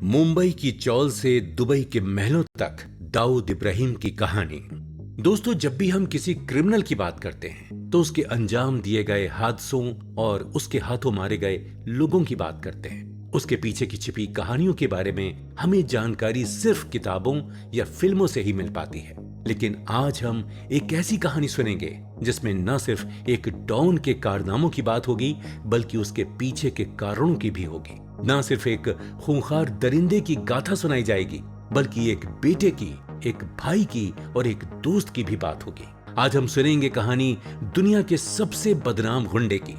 मुंबई की चौल से दुबई के महलों तक दाऊद इब्राहिम की कहानी। दोस्तों, जब भी हम किसी क्रिमिनल की बात करते हैं तो उसके अंजाम दिए गए हादसों और उसके हाथों मारे गए लोगों की बात करते हैं। उसके पीछे की छिपी कहानियों के बारे में हमें जानकारी सिर्फ किताबों या फिल्मों से ही मिल पाती है। लेकिन आज हम एक ऐसी कहानी सुनेंगे जिसमें न सिर्फ एक डॉन के कारनामों की बात होगी, बल्कि उसके पीछे के कारणों की भी होगी। न सिर्फ एक खूंखार दरिंदे की गाथा सुनाई जाएगी, बल्कि एक बेटे की, एक भाई की और एक दोस्त की भी बात होगी। आज हम सुनेंगे कहानी दुनिया के सबसे बदनाम गुंडे की।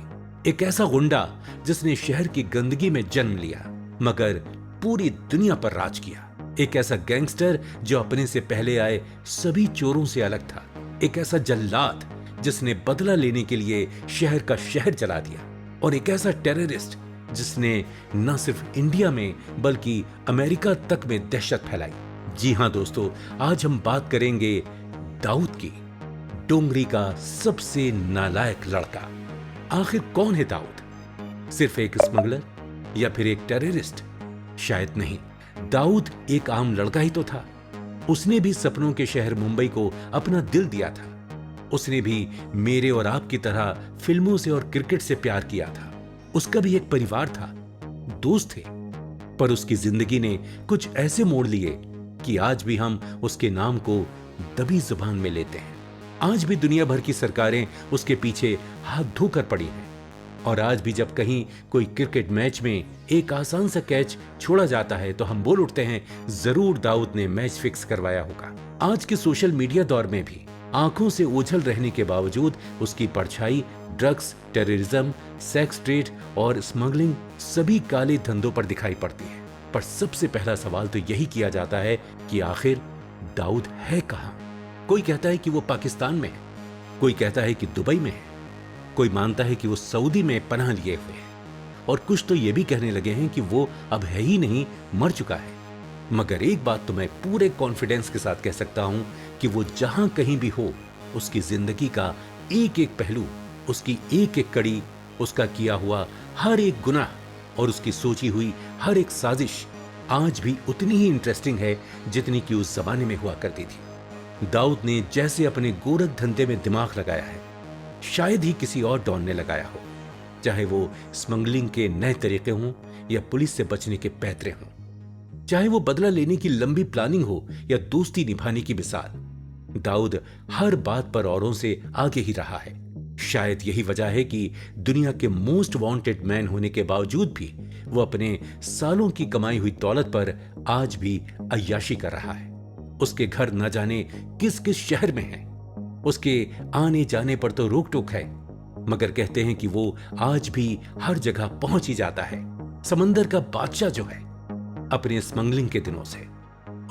एक ऐसा गुंडा जिसने शहर की गंदगी में जन्म लिया मगर पूरी दुनिया पर राज किया। एक ऐसा गैंगस्टर जो अपने से पहले आए सभी चोरों से अलग था। एक ऐसा जल्लाद जिसने बदला लेने के लिए शहर का शहर जला दिया। और एक ऐसा टेररिस्ट जिसने न सिर्फ इंडिया में बल्कि अमेरिका तक में दहशत फैलाई। जी हां दोस्तों, आज हम बात करेंगे दाऊद की, डोंगरी का सबसे नालायक लड़का। आखिर कौन है दाऊद? सिर्फ एक स्मगलर या फिर एक टेररिस्ट? शायद नहीं। दाऊद एक आम लड़का ही तो था। उसने भी सपनों के शहर मुंबई को अपना दिल दिया था। उसने भी मेरे और आपकी तरह फिल्मों से और क्रिकेट से प्यार किया था। उसका भी एक परिवार था, दोस्त थे। पर उसकी जिंदगी ने कुछ ऐसे मोड़ लिए कि आज भी हम उसके नाम को दबी जुबान में लेते हैं। आज भी दुनिया भर की सरकारें उसके पीछे हाथ धोकर पड़ी हैं। और आज भी जब कहीं कोई क्रिकेट मैच में एक आसान सा कैच छोड़ा जाता है तो हम बोल उठते हैं, जरूर दाऊद ने मैच फिक्स करवाया होगा। आज के सोशल मीडिया दौर में भी आंखों से ओझल रहने के बावजूद उसकी परछाई ड्रग्स, टेररिज्म, सेक्स ट्रेड और स्मगलिंग सभी काले धंधों पर दिखाई पड़ती है। पर सबसे पहला सवाल तो यही किया जाता है कि आखिर दाऊद है कहां? कोई कहता है कि वो पाकिस्तान में है, कोई कहता है कि दुबई में है, कोई मानता है कि वो सऊदी में पनाह लिए हुए है, और कुछ तो ये भी कहने लगे हैं कि वो अब है ही नहीं, मर चुका है। मगर एक बात तो मैं पूरे कॉन्फिडेंस के साथ कह सकता हूं कि वो जहां कहीं भी हो, उसकी जिंदगी का एक एक पहलू, उसकी एक एक कड़ी, उसका किया हुआ हर एक गुनाह और उसकी सोची हुई हर एक साजिश आज भी उतनी ही इंटरेस्टिंग है जितनी कि उस जमाने में हुआ करती थी। दाऊद ने जैसे अपने गोरख धंधे में दिमाग लगाया है, शायद ही किसी और डॉन ने लगाया हो। चाहे वो स्मगलिंग के नए तरीके हों या पुलिस से बचने के पैतरे हों, चाहे वो बदला लेने की लंबी प्लानिंग हो या दोस्ती निभाने की मिसाल, दाऊद हर बात पर औरों से आगे ही रहा है। शायद यही वजह है कि दुनिया के मोस्ट वांटेड मैन होने के बावजूद भी वो अपने सालों की कमाई हुई दौलत पर आज भी अय्याशी कर रहा है। उसके घर न जाने किस किस शहर में है, उसके आने जाने पर तो रोक टोक है, मगर कहते हैं कि वो आज भी हर जगह पहुंच ही जाता है। समंदर का बादशाह जो है, अपने स्मगलिंग के दिनों से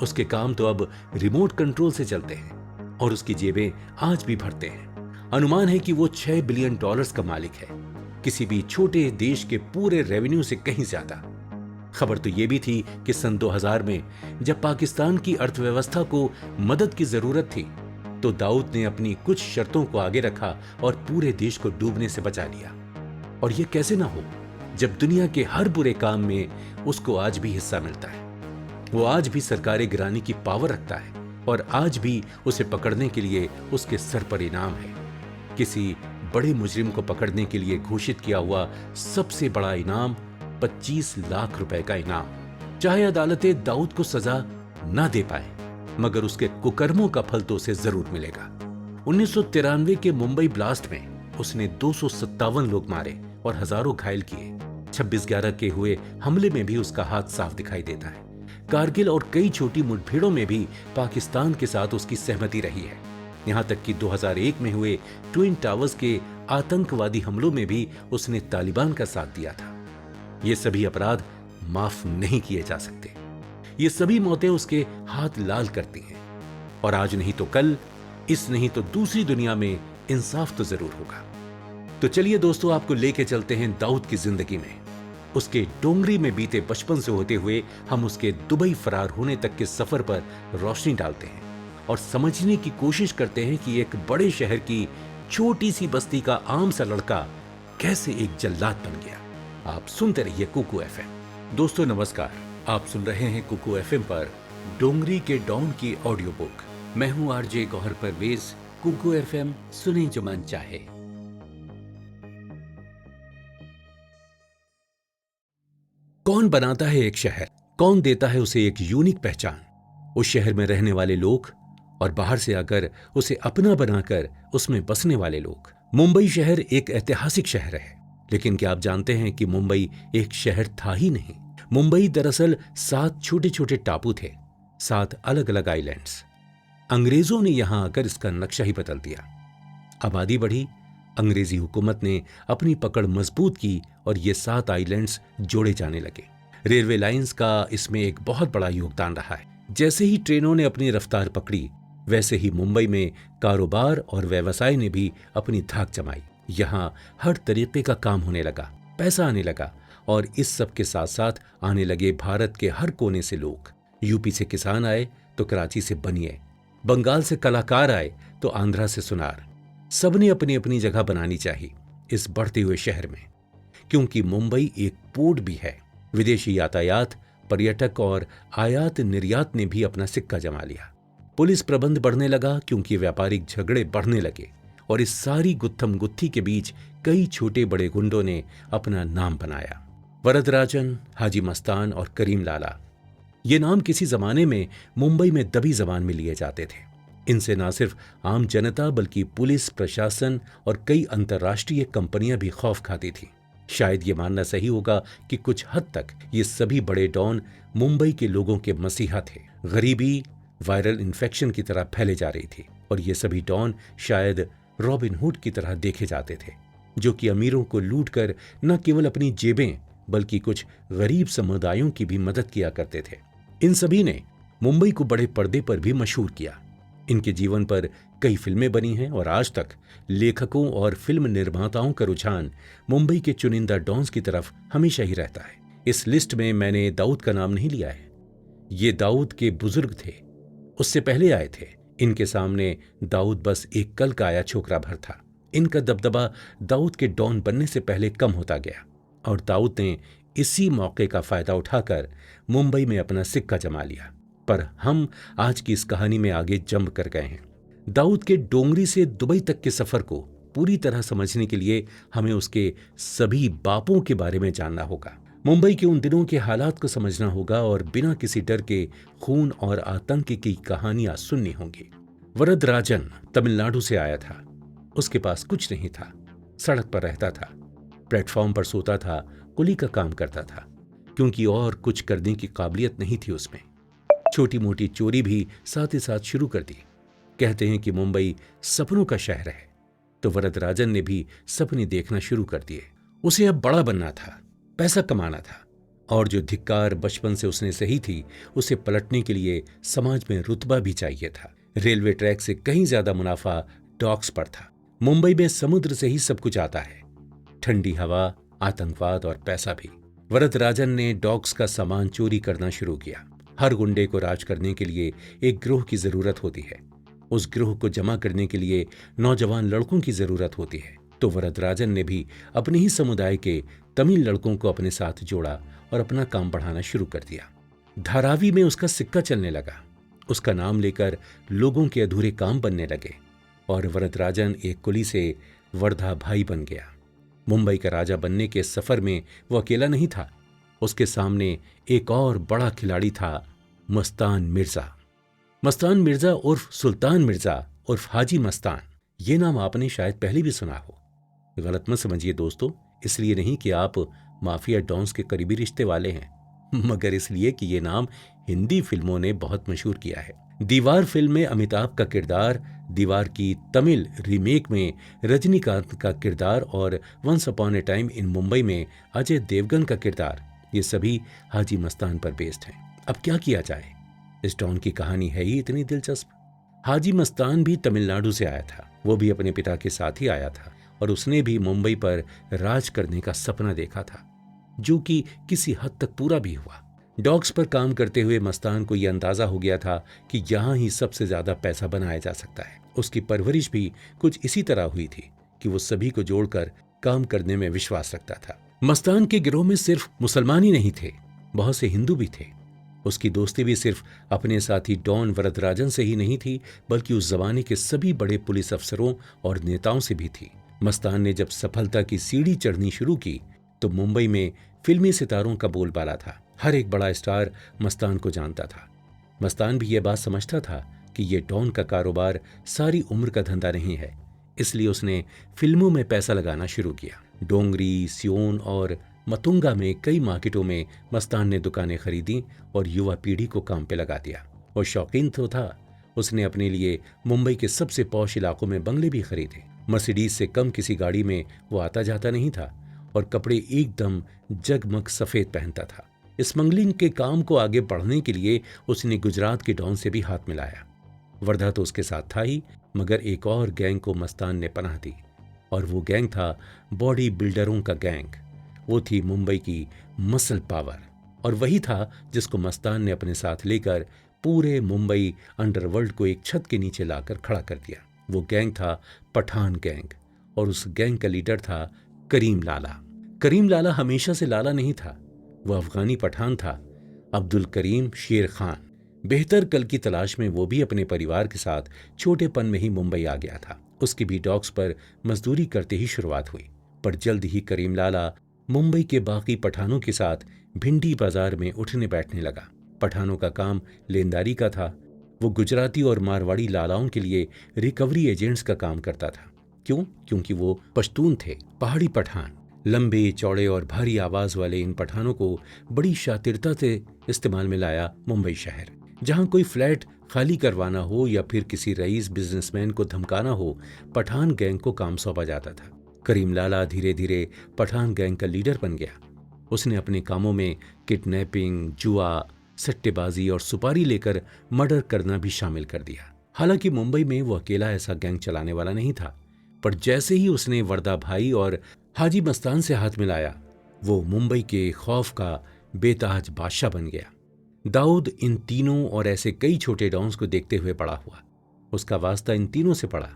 उसके काम तो अब रिमोट कंट्रोल से चलते हैं और उसकी जेबें आज भी भरते हैं। अनुमान है कि वो $6 बिलियन का मालिक है, किसी भी छोटे देश के पूरे रेवेन्यू से कहीं ज्यादा। खबर तो यह भी थी कि सन 2000 में जब पाकिस्तान की अर्थव्यवस्था को मदद की जरूरत थी तो दाऊद ने अपनी कुछ शर्तों को आगे रखा और पूरे देश को डूबने से बचा लिया। और यह कैसे ना हो जब दुनिया के हर बुरे काम में उसको आज भी हिस्सा मिलता है। वो आज भी सरकारें गिराने की पावर रखता है और आज भी उसे पकड़ने के लिए उसके सर पर इनाम है। किसी बड़े मुजरिम को पकड़ने के लिए घोषित किया हुआ सबसे बड़ा इनाम 25 लाख रुपए का इनाम। चाहे अदालतें दाऊद को सजा ना दे पाए, मगर उसके कुकर्मों का फल तो उसे जरूर मिलेगा। 1993 के मुंबई ब्लास्ट में उसने 257 लोग मारे और हजारों घायल किए। 26/11 के हुए हमले में भी उसका हाथ साफ दिखाई देता है। कारगिल और कई छोटी मुठभेड़ों में भी पाकिस्तान के साथ उसकी सहमति रही है। यहां तक कि 2001 में हुए ट्विन टावर्स के आतंकवादी हमलों में भी उसने तालिबान का साथ दिया था। ये सभी अपराध माफ नहीं किए जा सकते। ये सभी मौतें उसके हाथ लाल करती हैं। और आज नहीं तो कल, इस नहीं तो दूसरी दुनिया में इंसाफ तो जरूर होगा। तो चलिए दोस्तों, आपको लेके चलते हैं दाऊद की जिंदगी में। उसके डोंगरी में बीते बचपन से होते हुए हम उसके दुबई फरार होने तक के सफर पर रोशनी डालते हैं और समझने की कोशिश करते हैं कि एक बड़े शहर की छोटी सी बस्ती का आम सा लड़का कैसे एक जल्लाद बन गया। आप सुनते रहिए कुकू एफएम। दोस्तों नमस्कार, आप सुन रहे हैं कुकू एफएम पर डोंगरी के डॉन की ऑडियो बुक। मैं हूं आरजे गौहर परवेज। कुकू एफएम सुने जो मन चाहे। कौन बनाता है एक शहर? कौन देता है उसे एक यूनिक पहचान? उस शहर में रहने वाले लोग और बाहर से आकर उसे अपना बनाकर उसमें बसने वाले लोग। मुंबई शहर एक ऐतिहासिक शहर है, लेकिन क्या आप जानते हैं कि मुंबई एक शहर था ही नहीं। मुंबई दरअसल 7 छोटे छोटे टापू थे, 7 अलग अलग आइलैंड्स। अंग्रेजों ने यहां आकर इसका नक्शा ही बदल दिया। आबादी बढ़ी, अंग्रेजी हुकूमत ने अपनी पकड़ मजबूत की और ये 7 आइलैंड्स जोड़े जाने लगे। रेलवे लाइंस का इसमें एक बहुत बड़ा योगदान रहा है। जैसे ही ट्रेनों ने अपनी रफ्तार पकड़ी, वैसे ही मुंबई में कारोबार और व्यवसाय ने भी अपनी धाक जमाई। यहां हर तरीके का काम होने लगा, पैसा आने लगा और इस सब के साथ साथ आने लगे भारत के हर कोने से लोग। यूपी से किसान आए तो कराची से बनिए, बंगाल से कलाकार आए तो आंध्रा से सुनार। सबने अपनी अपनी जगह बनानी चाहिए इस बढ़ते हुए शहर में, क्योंकि मुंबई एक पोर्ट भी है। विदेशी यातायात, पर्यटक और आयात निर्यात ने भी अपना सिक्का जमा लिया। पुलिस प्रबंध बढ़ने लगा क्योंकि व्यापारिक झगड़े बढ़ने लगे और इस सारी गुत्थम गुत्थी के बीच कई छोटे बड़े गुंडों ने अपना नाम बनाया। वरदराजन, हाजी मस्तान और करीम लाला, ये नाम किसी जमाने में मुंबई में दबी जबान में लिए जाते थे। इनसे ना सिर्फ आम जनता बल्कि पुलिस, प्रशासन और कई अंतर्राष्ट्रीय कंपनियां भी खौफ खाती थी। शायद ये मानना सही होगा कि कुछ हद तक ये सभी बड़े डॉन मुंबई के लोगों के मसीहा थे। गरीबी वायरल इन्फेक्शन की तरह फैले जा रही थी और ये सभी डॉन शायद रॉबिन हुड की तरह देखे जाते थे, जो कि अमीरों को लूट कर न केवल अपनी जेबें बल्कि कुछ गरीब समुदायों की भी मदद किया करते थे। इन सभी ने मुंबई को बड़े पर्दे पर भी मशहूर किया। इनके जीवन पर कई फिल्में बनी हैं और आज तक लेखकों और फिल्म निर्माताओं का रुझान मुंबई के चुनिंदा डॉन्स की तरफ हमेशा ही रहता है। इस लिस्ट में मैंने दाऊद का नाम नहीं लिया है। ये दाऊद के बुजुर्ग थे, उससे पहले आए थे। इनके सामने दाऊद बस एक कल का आया छोकरा भर था। इनका दबदबा दाऊद के डॉन बनने से पहले कम होता गया और दाऊद ने इसी मौके का फायदा उठाकर मुंबई में अपना सिक्का जमा लिया। पर हम आज की इस कहानी में आगे जंप कर गए हैं। दाऊद के डोंगरी से दुबई तक के सफर को पूरी तरह समझने के लिए हमें उसके सभी बापों के बारे में जानना होगा। मुंबई के उन दिनों के हालात को समझना होगा और बिना किसी डर के खून और आतंक की कहानियां सुननी होंगी। वरदराजन तमिलनाडु से आया था। उसके पास कुछ नहीं था, सड़क पर रहता था, प्लेटफॉर्म पर सोता था, कुली का काम करता था, क्योंकि और कुछ करने की काबिलियत नहीं थी उसमें। छोटी मोटी चोरी भी साथ ही साथ शुरू कर दी। कहते हैं कि मुंबई सपनों का शहर है, तो वरदराजन ने भी सपने देखना शुरू कर दिए। उसे अब बड़ा बनना था, पैसा कमाना था और जो धिक्कार बचपन से उसने सही थी, उसे पलटने के लिए समाज में रुतबा भी चाहिए था। रेलवे ट्रैक से कहीं ज्यादा मुनाफा डॉक्स पर था। मुंबई में समुद्र से ही सब कुछ आता है, ठंडी हवा, आतंकवाद और पैसा भी। वरदराजन ने डॉक्स का सामान चोरी करना शुरू किया। हर गुंडे को राज करने के लिए एक गिरोह की जरूरत होती है। उस गिरोह को जमा करने के लिए नौजवान लड़कों की जरूरत होती है। तो वरदराजन ने भी अपने ही समुदाय के तमिल लड़कों को अपने साथ जोड़ा और अपना काम बढ़ाना शुरू कर दिया। धारावी में उसका सिक्का चलने लगा। उसका नाम लेकर लोगों के अधूरे काम बनने लगे और वरदराजन एक कुली से वर्धा भाई बन गया। मुंबई का राजा बनने के सफर में वो अकेला नहीं था। उसके सामने एक और बड़ा खिलाड़ी था, मस्तान मिर्जा। मस्तान मिर्जा उर्फ सुल्तान मिर्जा उर्फ हाजी मस्तान। ये नाम आपने शायद पहले भी सुना हो। गलत मत समझिए दोस्तों, इसलिए नहीं कि आप माफिया डॉन्स के करीबी रिश्ते वाले हैं, मगर इसलिए कि ये नाम हिंदी फिल्मों ने बहुत मशहूर किया है। दीवार फिल्म में अमिताभ का किरदार, दीवार की तमिल रीमेक में रजनीकांत का किरदार और once upon a time in Mumbai में अजय देवगन का किरदार, ये सभी हाजी मस्तान पर बेस्ड हैं। अब क्या किया जाए, इस डॉन की कहानी है ही इतनी दिलचस्प। हाजी मस्तान भी तमिलनाडु से आया था। वो भी अपने पिता के साथ ही आया था और उसने भी मुंबई पर राज करने का सपना देखा था, जो कि किसी हद तक पूरा भी हुआ। डॉग्स पर काम करते हुए मस्तान को यह अंदाजा हो गया था कि यहाँ ही सबसे ज्यादा पैसा बनाया जा सकता है। उसकी परवरिश भी कुछ इसी तरह हुई थी कि वो सभी को जोड़कर काम करने में विश्वास रखता था। मस्तान के गिरोह में सिर्फ मुसलमान ही नहीं थे, बहुत से हिंदू भी थे। उसकी दोस्ती भी सिर्फ अपने साथी डॉन वरदराजन से ही नहीं थी, बल्कि उस जमाने के सभी बड़े पुलिस अफसरों और नेताओं से भी थी। मस्तान ने जब सफलता की सीढ़ी चढ़नी शुरू की तो मुंबई में फिल्मी सितारों का बोलबाला था। हर एक बड़ा स्टार मस्तान को जानता था। मस्तान भी यह बात समझता था कि यह डॉन का कारोबार सारी उम्र का धंधा नहीं है, इसलिए उसने फिल्मों में पैसा लगाना शुरू किया। डोंगरी, सियोन और मतुंगा में कई मार्केटों में मस्तान ने दुकानें खरीदी और युवा पीढ़ी को काम पे लगा दिया। और शौकीन तो था, उसने अपने लिए मुंबई के सबसे पॉश इलाकों में बंगले भी खरीदे। मर्सिडीज से कम किसी गाड़ी में वो आता जाता नहीं था और कपड़े एकदम जगमग सफेद पहनता था। स्मगलिंग के काम को आगे बढ़ने के लिए उसने गुजरात के डॉन से भी हाथ मिलाया। वर्धा तो उसके साथ था ही, मगर एक और गैंग को मस्तान ने पनाह दी और वो गैंग था बॉडी बिल्डरों का गैंग। वो थी मुंबई की मसल पावर और वही था जिसको मस्तान ने अपने साथ लेकर पूरे मुंबई अंडरवर्ल्ड को एक छत के नीचे लाकर खड़ा कर दिया। वो गैंग था पठान गैंग और उस गैंग का लीडर था करीम लाला। करीम लाला हमेशा से लाला नहीं था, वो अफगानी पठान था। अब्दुल करीम शेर खान। बेहतर कल की तलाश में वो भी अपने परिवार के साथ छोटेपन में ही मुंबई आ गया था। उसकी भी डॉक्स पर मजदूरी करते ही शुरुआत हुई, पर जल्द ही करीम लाला मुंबई के बाकी पठानों के साथ भिंडी बाजार में उठने बैठने लगा। पठानों का काम लेनदारी का था। वो गुजराती और मारवाड़ी लालाओं के लिए रिकवरी एजेंट्स का काम करता था। क्यों? क्योंकि वो पश्तून थे, पहाड़ी पठान। लंबे चौड़े और भारी आवाज वाले इन पठानों को बड़ी शातिरता से इस्तेमाल में लाया मुंबई शहर। जहां कोई फ्लैट खाली करवाना हो या फिर किसी रईस बिजनेसमैन को धमकाना हो, पठान गैंग को काम सौंपा जाता था। करीम लाला धीरे धीरे पठान गैंग का लीडर बन गया। उसने अपने कामों में किडनैपिंग, जुआ, सट्टेबाजी और सुपारी लेकर मर्डर करना भी शामिल कर दिया। हालांकि मुंबई में वो अकेला ऐसा गैंग चलाने वाला नहीं था, पर जैसे ही उसने वर्दा भाई और हाजी मस्तान से हाथ मिलाया, वो मुंबई के खौफ का बेताज बादशाह बन गया। दाऊद इन तीनों और ऐसे कई छोटे डॉन्स को देखते हुए बड़ा हुआ। उसका वास्ता इन तीनों से पड़ा,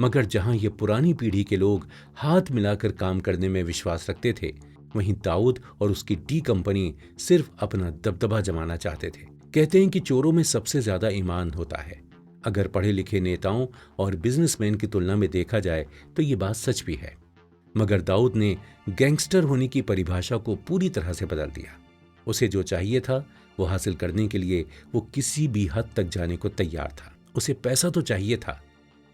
मगर जहां ये पुरानी पीढ़ी के लोग हाथ मिलाकर काम करने में विश्वास रखते थे, वहीं दाऊद और उसकी डी कंपनी सिर्फ अपना दबदबा जमाना चाहते थे। कहते हैं कि चोरों में सबसे ज्यादा ईमान होता है। अगर पढ़े लिखे नेताओं और बिजनेसमैन की तुलना में देखा जाए तो ये बात सच भी है। मगर दाऊद ने गैंगस्टर होने की परिभाषा को पूरी तरह से बदल दिया। उसे जो चाहिए था वो हासिल करने के लिए वो किसी भी हद तक जाने को तैयार था। उसे पैसा तो चाहिए था,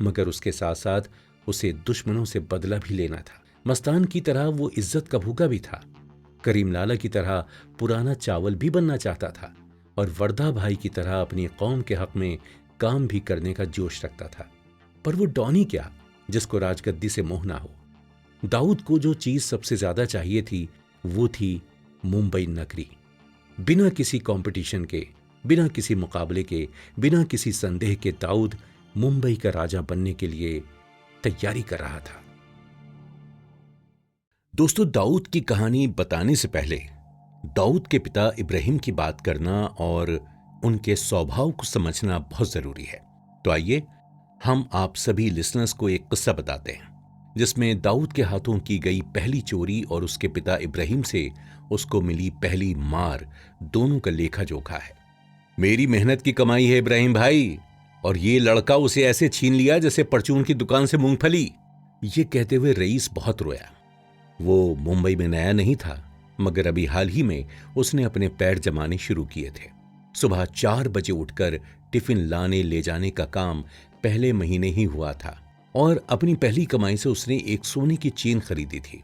मगर उसके साथ साथ उसे दुश्मनों से बदला भी लेना था। मस्तान की तरह वो इज्जत का भूखा भी था। करीम लाला की तरह पुराना चावल भी बनना चाहता था और वर्दा भाई की तरह अपनी कौम के हक में काम भी करने का जोश रखता था। पर वो डॉनी क्या, जिसको राजगद्दी से मोह ना हो। दाऊद को जो चीज सबसे ज्यादा चाहिए थी वो थी मुंबई नगरी। बिना किसी कंपटीशन के, बिना किसी मुकाबले के, बिना किसी संदेह के दाऊद मुंबई का राजा बनने के लिए तैयारी कर रहा था। दोस्तों, दाऊद की कहानी बताने से पहले दाऊद के पिता इब्राहिम की बात करना और उनके स्वभाव को समझना बहुत जरूरी है। तो आइए हम आप सभी लिसनर्स को एक किस्सा बताते हैं जिसमें दाऊद के हाथों की गई पहली चोरी और उसके पिता इब्राहिम से उसको मिली पहली मार, दोनों का लेखा जोखा है। मेरी मेहनत की कमाई है इब्राहिम भाई, और ये लड़का उसे ऐसे छीन लिया जैसे परचून की दुकान से मूंगफली। ये कहते हुए रईस बहुत रोया। वो मुंबई में नया नहीं था, मगर अभी हाल ही में उसने अपने पैर जमाने शुरू किए थे। सुबह 4 बजे उठकर टिफिन लाने ले जाने का काम पहले महीने ही हुआ था और अपनी पहली कमाई से उसने एक सोने की चेन खरीदी थी।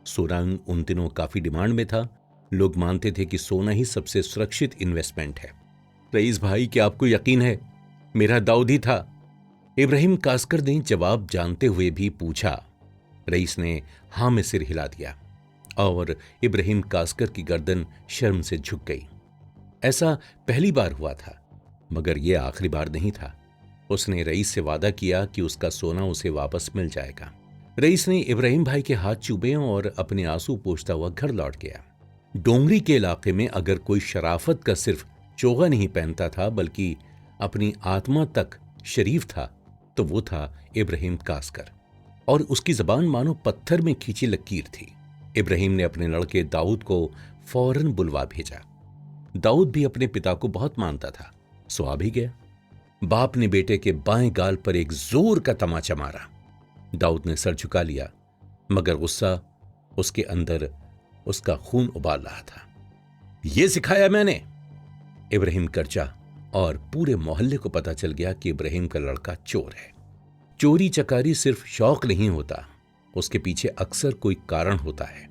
सोना उन दिनों काफी डिमांड में था। लोग मानते थे कि सोना ही सबसे सुरक्षित इन्वेस्टमेंट है। रईस भाई, क्या आपको यकीन है मेरा दाऊद ही था? इब्राहिम कास्कर ने जवाब जानते हुए भी पूछा। रईस ने हाँ में सिर हिला दिया और इब्राहिम कास्कर की गर्दन शर्म से झुक गई। ऐसा पहली बार हुआ था, मगर यह आखिरी बार नहीं था। उसने रईस से वादा किया कि उसका सोना उसे वापस मिल जाएगा। रईस ने इब्राहिम भाई के हाथ चूमे और अपने आंसू पोंछता हुआ घर लौट गया। डोंगरी के इलाके में अगर कोई शराफत का सिर्फ चोगा नहीं पहनता था बल्कि अपनी आत्मा तक शरीफ था तो वो था इब्राहिम कास्कर, और उसकी जबान मानो पत्थर में खींची लकीर थी। इब्राहिम ने अपने लड़के दाऊद को फौरन बुलवा भेजा दाऊद भी अपने पिता को बहुत मानता था, सो आ भी गया। बाप ने बेटे के बाएं गाल पर एक जोर का तमाचा मारा। दाऊद ने सर झुका लिया, मगर गुस्सा उसके अंदर उसका खून उबाल रहा था। ये सिखाया मैंने, इब्राहिम गरजा, और पूरे मोहल्ले को पता चल गया कि इब्राहिम का लड़का चोर है। चोरी चकारी सिर्फ शौक नहीं होता, उसके पीछे अक्सर कोई कारण होता है।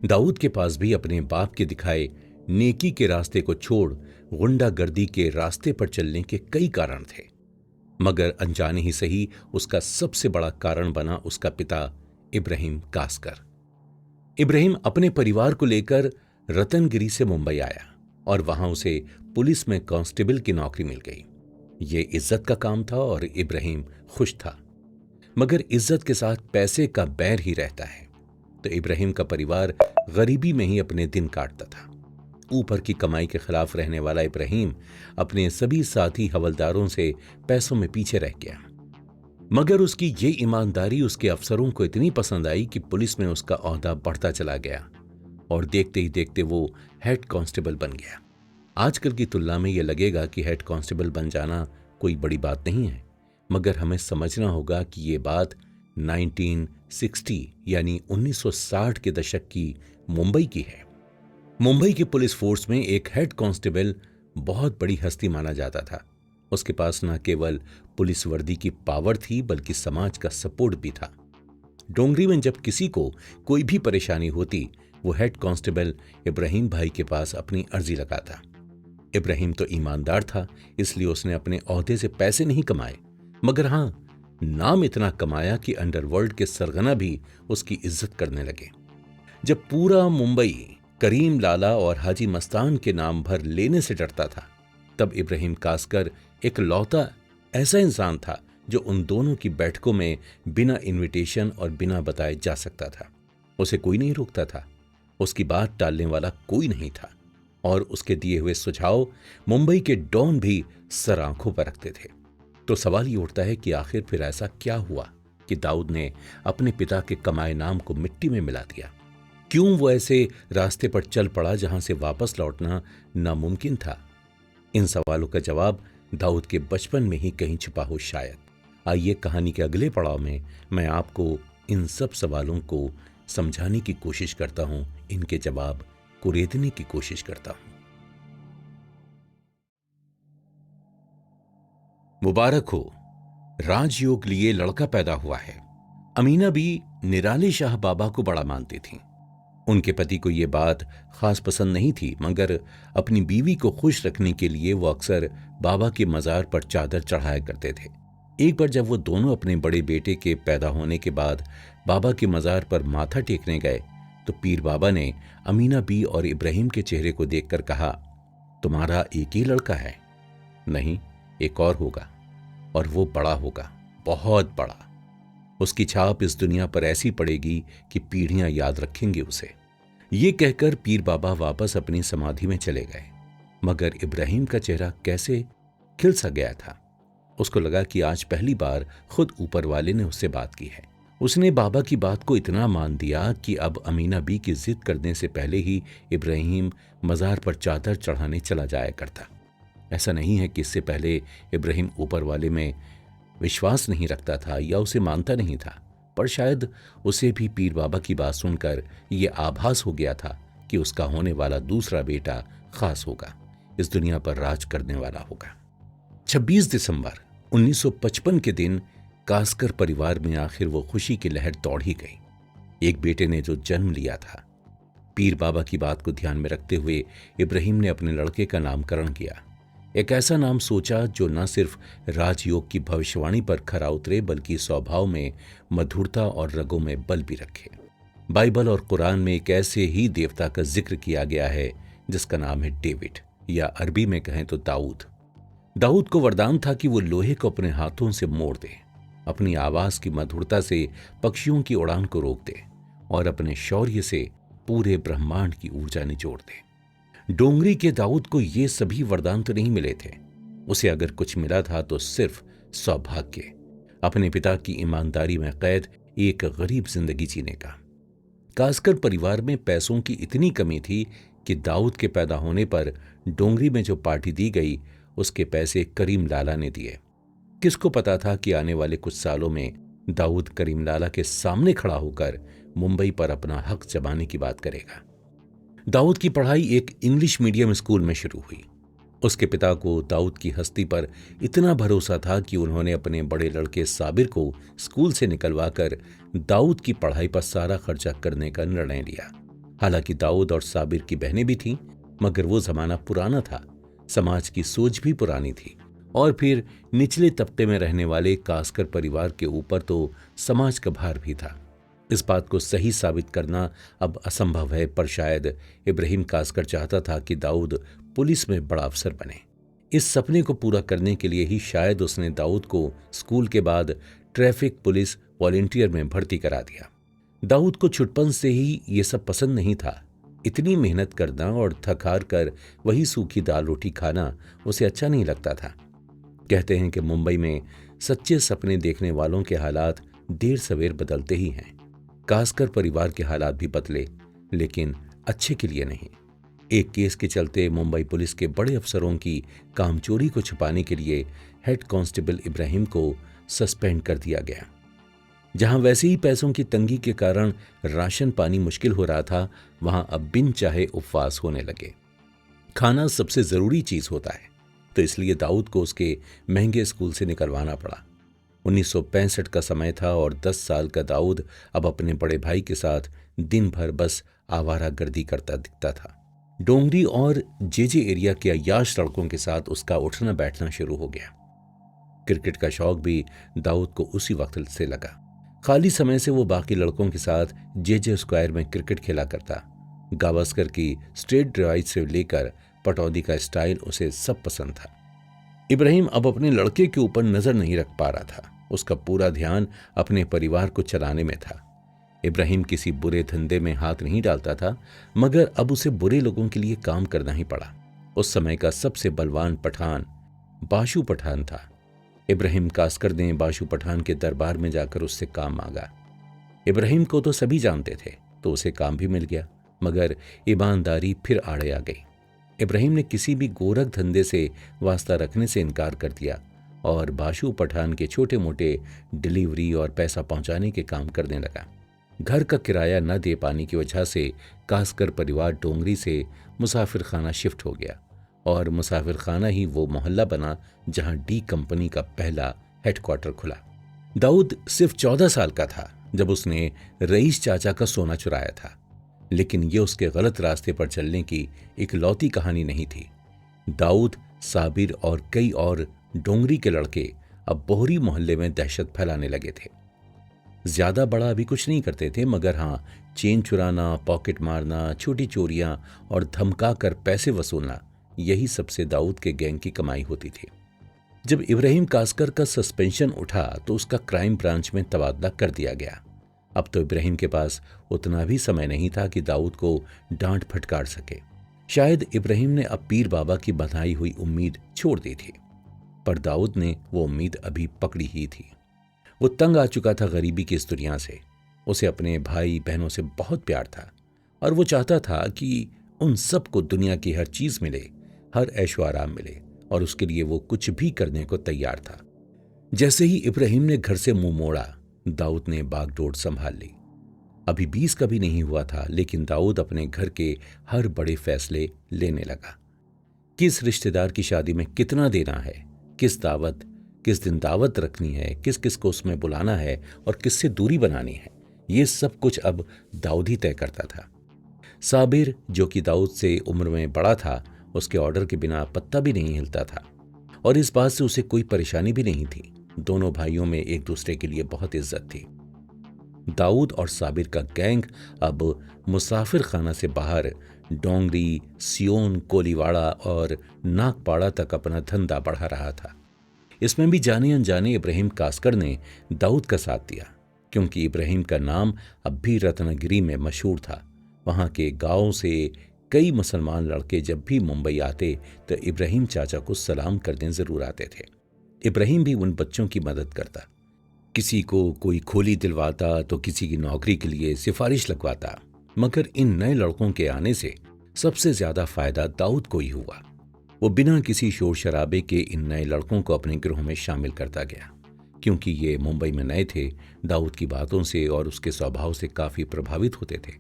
दाऊद के पास भी अपने बाप के दिखाए नेकी के रास्ते को छोड़ गुंडागर्दी के रास्ते पर चलने के कई कारण थे, मगर अनजाने ही सही उसका सबसे बड़ा कारण बना उसका पिता इब्राहिम कासकर। इब्राहिम अपने परिवार को लेकर रतनगिरी से मुंबई आया और वहां उसे पुलिस में कांस्टेबल की नौकरी मिल गई। ये इज्जत का काम था और इब्राहिम खुश था, मगर इज्जत के साथ पैसे का बैर ही रहता है, तो इब्राहिम का परिवार गरीबी में ही अपने दिन काटता था। ऊपर की कमाई के खिलाफ रहने वाला इब्राहिम अपने सभी साथी हवलदारों से पैसों में पीछे रह गया, मगर उसकी ये ईमानदारी उसके अफसरों को इतनी पसंद आई कि पुलिस में उसका ओहदा बढ़ता चला गया और देखते ही देखते वो हेड कांस्टेबल बन गया। आजकल की तुलना में यह लगेगा कि हेड कांस्टेबल बन जाना कोई बड़ी बात नहीं है, मगर हमें समझना होगा कि ये बात 1960 यानी 1960 के दशक की मुंबई की है। मुंबई की पुलिस फोर्स में एक हेड कांस्टेबल बहुत बड़ी हस्ती माना जाता था। उसके पास न केवल पुलिस वर्दी की पावर थी, बल्कि समाज का सपोर्ट भी था। डोंगरी में जब किसी को कोई भी परेशानी होती, वो हेड कांस्टेबल इब्राहिम भाई के पास अपनी अर्जी लगाता। इब्राहिम तो ईमानदार था, इसलिए उसने अपने ओहदे से पैसे नहीं कमाए, मगर हां, नाम इतना कमाया कि अंडरवर्ल्ड के सरगना भी उसकी इज्जत करने लगे। जब पूरा मुंबई करीम लाला और हाजी मस्तान के नाम भर लेने से डरता था, तब इब्राहिम कासकर एक लौता ऐसा इंसान था जो उन दोनों की बैठकों में बिना इनविटेशन और बिना बताए जा सकता था। उसे कोई नहीं रोकता था, उसकी बात टालने वाला कोई नहीं था, और उसके दिए हुए सुझाव मुंबई के डॉन भी सर आंखों पर रखते थे। तो सवाल ये उठता है कि आखिर फिर ऐसा क्या हुआ कि दाऊद ने अपने पिता के कमाए नाम को मिट्टी में मिला दिया? क्यों वो ऐसे रास्ते पर चल पड़ा जहां से वापस लौटना नामुमकिन था? इन सवालों का जवाब दाऊद के बचपन में ही कहीं छुपा हो शायद। आइए कहानी के अगले पड़ाव में मैं आपको इन सब सवालों को समझाने की कोशिश करता हूं, इनके जवाब कुरेदने की कोशिश करता हूं। मुबारक हो, राजयोग लिए लड़का पैदा हुआ है। अमीना भी निराले शाह बाबा को बड़ा मानती थी। उनके पति को यह बात खास पसंद नहीं थी, मगर अपनी बीवी को खुश रखने के लिए वो अक्सर बाबा के मजार पर चादर चढ़ाया करते थे। एक बार जब वो दोनों अपने बड़े बेटे के पैदा होने के बाद बाबा के मजार पर माथा टेकने गए, तो पीर बाबा ने अमीना बी और इब्राहिम के चेहरे को देखकर कहा, तुम्हारा एक ही लड़का है? नहीं, एक और होगा, और वो बड़ा होगा, बहुत बड़ा। उसकी छाप इस दुनिया पर ऐसी पड़ेगी कि पीढ़ियां याद रखेंगे उसे। ये कहकर पीर बाबा वापस अपनी समाधि में चले गए, मगर इब्राहिम का चेहरा कैसे खिल सा गया था। उसको लगा कि आज पहली बार खुद ऊपर वाले ने उससे बात की है। उसने बाबा की बात को इतना मान दिया कि अब अमीना बी की जिद करने से पहले ही इब्राहिम मजार पर चादर चढ़ाने चला जाया करता। ऐसा नहीं है कि इससे पहले इब्राहिम ऊपर वाले में विश्वास नहीं रखता था या उसे मानता नहीं था, पर शायद उसे भी पीर बाबा की बात सुनकर यह आभास हो गया था कि उसका होने वाला दूसरा बेटा खास होगा, इस दुनिया पर राज करने वाला होगा। 26 दिसंबर 1955 के दिन कासकर परिवार में आखिर वो खुशी की लहर दौड़ ही गई। एक बेटे ने जो जन्म लिया था। पीर बाबा की बात को ध्यान में रखते हुए इब्राहिम ने अपने लड़के का नामकरण किया। एक ऐसा नाम सोचा जो न सिर्फ राजयोग की भविष्यवाणी पर खरा उतरे, बल्कि स्वभाव में मधुरता और रगों में बल भी रखे। बाइबल और कुरान में एक ऐसे ही देवता का जिक्र किया गया है जिसका नाम है डेविड, या अरबी में कहें तो दाऊद। दाऊद को वरदान था कि वो लोहे को अपने हाथों से मोड़ दे, अपनी आवाज की मधुरता से पक्षियों की उड़ान को रोक दे और अपने शौर्य से पूरे ब्रह्मांड की ऊर्जा निचोड़ दे। डोंगरी के दाऊद को ये सभी वरदान तो नहीं मिले थे। उसे अगर कुछ मिला था तो सिर्फ सौभाग्य, अपने पिता की ईमानदारी में कैद एक गरीब जिंदगी जीने का। कासकर परिवार में पैसों की इतनी कमी थी कि दाऊद के पैदा होने पर डोंगरी में जो पार्टी दी गई उसके पैसे करीम लाला ने दिए। किसको पता था कि आने वाले कुछ सालों में दाऊद करीम लाला के सामने खड़ा होकर मुंबई पर अपना हक जमाने की बात करेगा। दाऊद की पढ़ाई एक इंग्लिश मीडियम स्कूल में शुरू हुई। उसके पिता को दाऊद की हस्ती पर इतना भरोसा था कि उन्होंने अपने बड़े लड़के साबिर को स्कूल से निकलवाकर दाऊद की पढ़ाई पर सारा खर्चा करने का निर्णय लिया। हालांकि दाऊद और साबिर की बहनें भी थीं, मगर वो जमाना पुराना था, समाज की सोच भी पुरानी थी, और फिर निचले तबके में रहने वाले कास्कर परिवार के ऊपर तो समाज का भार भी था। इस बात को सही साबित करना अब असंभव है, पर शायद इब्राहिम कास्कर चाहता था कि दाऊद पुलिस में बड़ा अफसर बने। इस सपने को पूरा करने के लिए ही शायद उसने दाऊद को स्कूल के बाद ट्रैफिक पुलिस वॉलंटियर में भर्ती करा दिया। दाऊद को छुटपन से ही ये सब पसंद नहीं था। इतनी मेहनत करना और थक हार कर वही सूखी दाल रोटी खाना उसे अच्छा नहीं लगता था। कहते हैं कि मुंबई में सच्चे सपने देखने वालों के हालात देर सवेर बदलते ही हैं। कास्कर परिवार के हालात भी बदले, लेकिन अच्छे के लिए नहीं। एक केस के चलते मुंबई पुलिस के बड़े अफसरों की कामचोरी को छुपाने के लिए हेड कांस्टेबल इब्राहिम को सस्पेंड कर दिया गया। जहां वैसे ही पैसों की तंगी के कारण राशन पानी मुश्किल हो रहा था, वहां अब बिन चाहे उपवास होने लगे। खाना सबसे जरूरी चीज होता है, तो इसलिए दाऊद को उसके महंगे स्कूल से निकलवाना पड़ा। 1965 का समय था और 10 साल का दाऊद अब अपने बड़े भाई के साथ दिन भर बस आवारागर्दी करता दिखता था। डोंगरी और जेजे एरिया के अय्याश लड़कों के साथ उसका उठना बैठना शुरू हो गया। क्रिकेट का शौक भी दाऊद को उसी वक्त से लगा। खाली समय से वो बाकी लड़कों के साथ जेजे स्क्वायर में क्रिकेट खेला करता। गावस्कर की स्ट्रेट ड्राइव से लेकर पटौदी का स्टाइल उसे सब पसंद था। इब्राहिम अब अपने लड़के के ऊपर नजर नहीं रख पा रहा था। उसका पूरा ध्यान अपने परिवार को चलाने में था। इब्राहिम किसी बुरे धंधे में हाथ नहीं डालता था, मगर अब उसे बुरे लोगों के लिए काम करना ही पड़ा। उस समय का सबसे बलवान पठान बाशु पठान था। इब्राहिम कास्कर ने बाशु पठान के दरबार में जाकर उससे काम मांगा। इब्राहिम को तो सभी जानते थे, तो उसे काम भी मिल गया, मगर ईमानदारी फिर आड़े आ गई। इब्राहिम ने किसी भी गोरख धंधे से वास्ता रखने से इनकार कर दिया और बाशु पठान के छोटे मोटे डिलीवरी और पैसा पहुंचाने के काम करने लगा। घर का किराया न दे पाने की वजह से कास्कर परिवार डोंगरी से मुसाफिर खाना शिफ्ट हो गया, और मुसाफिर खाना ही वो मोहल्ला बना जहां डी कंपनी का पहला हेडक्वार्टर खुला। दाऊद सिर्फ 14 साल का था जब उसने रईस चाचा का सोना चुराया था, लेकिन ये उसके गलत रास्ते पर चलने की इकलौती कहानी नहीं थी। दाऊद, साबिर और कई और डोंगरी के लड़के अब बोहरी मोहल्ले में दहशत फैलाने लगे थे। ज्यादा बड़ा अभी कुछ नहीं करते थे, मगर हाँ, चेन चुराना, पॉकेट मारना, छोटी चोरियां और धमका कर पैसे वसूलना, यही सबसे दाऊद के गैंग की कमाई होती थी। जब इब्राहिम कास्कर का सस्पेंशन उठा तो उसका क्राइम ब्रांच में तबादला कर दिया गया। अब तो इब्राहिम के पास उतना भी समय नहीं था कि दाऊद को डांट फटकार सके। शायद इब्राहिम ने अब पीर बाबा की बंधाई हुई उम्मीद छोड़ दी थी, पर दाऊद ने वो उम्मीद अभी पकड़ी ही थी। वो तंग आ चुका था गरीबी की इस दुनिया से। उसे अपने भाई बहनों से बहुत प्यार था और वो चाहता था कि उन सबको दुनिया की हर चीज मिले, हर ऐशो आराम मिले, और उसके लिए वो कुछ भी करने को तैयार था। जैसे ही इब्राहिम ने घर से मुंह मोड़ा, दाऊद ने बागडोर संभाल ली। अभी 20 का भी नहीं हुआ था, लेकिन दाऊद अपने घर के हर बड़े फैसले लेने लगा। किस रिश्तेदार की शादी में कितना देना है, किस दिन दावत रखनी है, किस किस को उसमें बुलाना है और किससे दूरी बनानी है, ये सब कुछ अब दाऊद ही तय करता था। साबिर, जो कि दाऊद से उम्र में बड़ा था, उसके ऑर्डर के बिना पत्ता भी नहीं हिलता था, और इस बात से उसे कोई परेशानी भी नहीं थी। दोनों भाइयों में एक दूसरे के लिए बहुत इज्जत थी। दाऊद और साबिर का गैंग अब मुसाफिर खाना से बाहर डोंगरी, सियोन, कोलीवाड़ा और नागपाड़ा तक अपना धंधा बढ़ा रहा था। इसमें भी जाने अनजाने इब्राहिम कास्कर ने दाऊद का साथ दिया, क्योंकि इब्राहिम का नाम अब भी रत्नागिरी में मशहूर था। वहां के गांव से कई मुसलमान लड़के जब भी मुंबई आते तो इब्राहिम चाचा को सलाम करने जरूर आते थे। इब्राहिम भी उन बच्चों की मदद करता, किसी को कोई खोली दिलवाता तो किसी की नौकरी के लिए सिफारिश लगवाता। मगर इन नए लड़कों के आने से सबसे ज्यादा फायदा दाऊद को ही हुआ। वो बिना किसी शोर शराबे के इन नए लड़कों को अपने गिरोह में शामिल करता गया। क्योंकि ये मुंबई में नए थे, दाऊद की बातों से और उसके स्वभाव से काफी प्रभावित होते थे।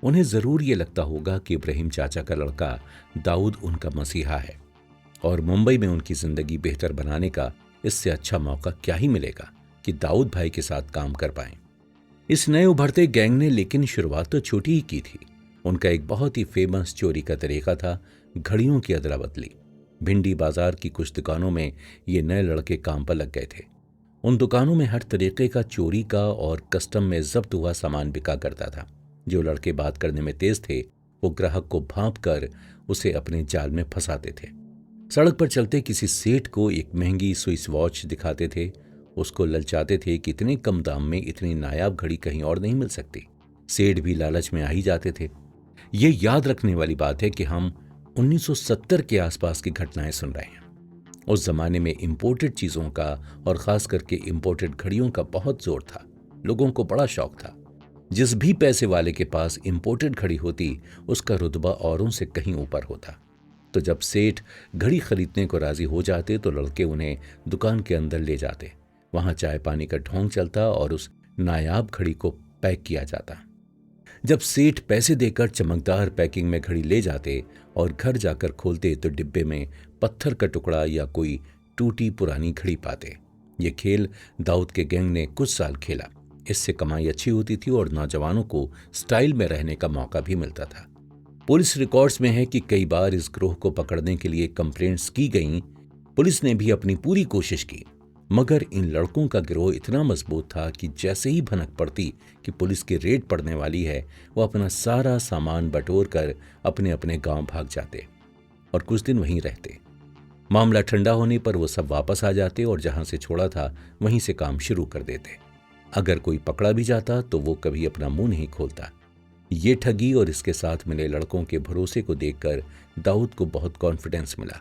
उन्हें जरूर ये लगता होगा कि इब्राहिम चाचा का लड़का दाऊद उनका मसीहा है और मुंबई में उनकी जिंदगी बेहतर बनाने का इससे अच्छा मौका क्या ही मिलेगा कि दाऊद भाई के साथ काम कर पाएं। इस नए उभरते गैंग ने लेकिन शुरुआत तो छोटी ही की थी। उनका एक बहुत ही फेमस चोरी का तरीका था घड़ियों की अदला बदली। भिंडी बाजार की कुछ दुकानों में ये नए लड़के काम पर लग गए थे। उन दुकानों में हर तरीके का चोरी का और कस्टम में जब्त हुआ सामान बिका करता था। जो लड़के बात करने में तेज थे वो ग्राहक को भांप कर उसे अपने जाल में फंसाते थे। सड़क पर चलते किसी सेठ को एक महंगी स्विस वॉच दिखाते थे, उसको ललचाते थे कि इतने कम दाम में इतनी नायाब घड़ी कहीं और नहीं मिल सकती। सेठ भी लालच में आ ही जाते थे। ये याद रखने वाली बात है कि हम 1970 के आसपास की घटनाएं सुन रहे हैं। उस जमाने में इंपोर्टेड चीजों का और खास करके इंपोर्टेड घड़ियों का बहुत जोर था। लोगों को बड़ा शौक था। जिस भी पैसे वाले के पास इंपोर्टेड घड़ी होती उसका रुतबा औरों से कहीं ऊपर होता। तो जब सेठ घड़ी खरीदने को राजी हो जाते तो लड़के उन्हें दुकान के अंदर ले जाते। वहां चाय पानी का ढोंग चलता और उस नायाब घड़ी को पैक किया जाता। जब सेठ पैसे देकर चमकदार पैकिंग में घड़ी ले जाते और घर जाकर खोलते तो डिब्बे में पत्थर का टुकड़ा या कोई टूटी पुरानी घड़ी पाते। ये खेल दाऊद के गैंग ने कुछ साल खेला। इससे कमाई अच्छी होती थी और नौजवानों को स्टाइल में रहने का मौका भी मिलता था। पुलिस रिकॉर्ड्स में है कि कई बार इस गिरोह को पकड़ने के लिए कंप्लेंट्स की गईं। पुलिस ने भी अपनी पूरी कोशिश की, मगर इन लड़कों का गिरोह इतना मजबूत था कि जैसे ही भनक पड़ती कि पुलिस की रेड पड़ने वाली है, वो अपना सारा सामान बटोर कर अपने अपने गांव भाग जाते और कुछ दिन वहीं रहते। मामला ठंडा होने पर वो सब वापस आ जाते और जहां से छोड़ा था वहीं से काम शुरू कर देते। अगर कोई पकड़ा भी जाता तो वो कभी अपना मुंह नहीं खोलता। ये ठगी और इसके साथ मिले लड़कों के भरोसे को देखकर दाऊद को बहुत कॉन्फिडेंस मिला।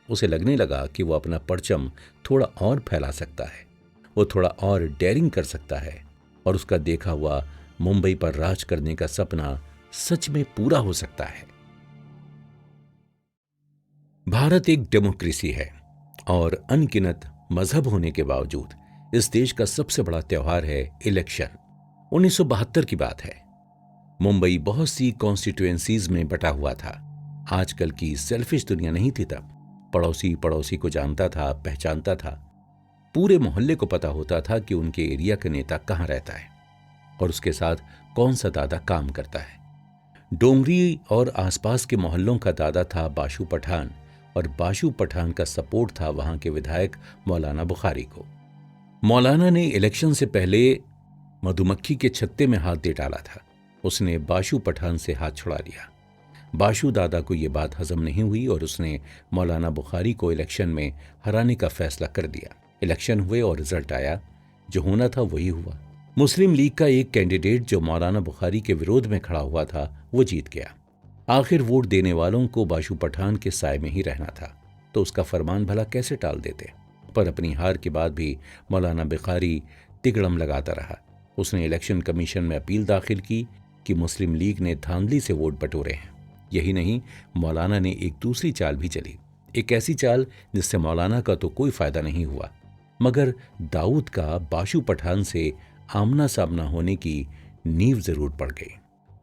उसे लगने लगा कि वो अपना परचम थोड़ा और फैला सकता है, वो थोड़ा और डेयरिंग कर सकता है और उसका देखा हुआ मुंबई पर राज करने का सपना सच में पूरा हो सकता है। भारत एक डेमोक्रेसी है और अनगिनत मजहब होने के बावजूद इस देश का सबसे बड़ा त्योहार है इलेक्शन। 1972 की बात है। मुंबई बहुत सी कॉन्स्टिट्यूएंसीज में बटा हुआ था। आजकल की सेल्फिश दुनिया नहीं थी तब। पड़ोसी पड़ोसी को जानता था, पहचानता था। पूरे मोहल्ले को पता होता था कि उनके एरिया का नेता कहाँ रहता है और उसके साथ कौन सा दादा काम करता है। डोंगरी और आसपास के मोहल्लों का दादा था बाशु पठान और बाशु पठान का सपोर्ट था वहां के विधायक मौलाना बुखारी को। मौलाना ने इलेक्शन से पहले मधुमक्खी के छत्ते में हाथ दे डाला था। उसने बाशु पठान से हाथ छुड़ा लिया। बाशु दादा को यह बात हजम नहीं हुई और उसने मौलाना बुखारी को इलेक्शन में हराने का फैसला कर दिया। इलेक्शन हुए और रिजल्ट आया। जो होना था वही हुआ। मुस्लिम लीग का एक कैंडिडेट जो मौलाना बुखारी के विरोध में खड़ा हुआ था वो जीत गया। आखिर वोट देने वालों को बाशु पठान के साए में ही रहना था, तो उसका फरमान भला कैसे टाल देते। पर अपनी हार के बाद भी मौलाना बुखारी तिगड़म लगाता रहा। उसने इलेक्शन कमीशन में अपील दाखिल की कि मुस्लिम लीग ने धांधली से वोट बटोरे हैं। यही नहीं, मौलाना ने एक दूसरी चाल भी चली, एक ऐसी चाल जिससे मौलाना का तो कोई फायदा नहीं हुआ, मगर दाऊद का बाशु पठान से आमना सामना होने की नींव जरूर पड़ गई।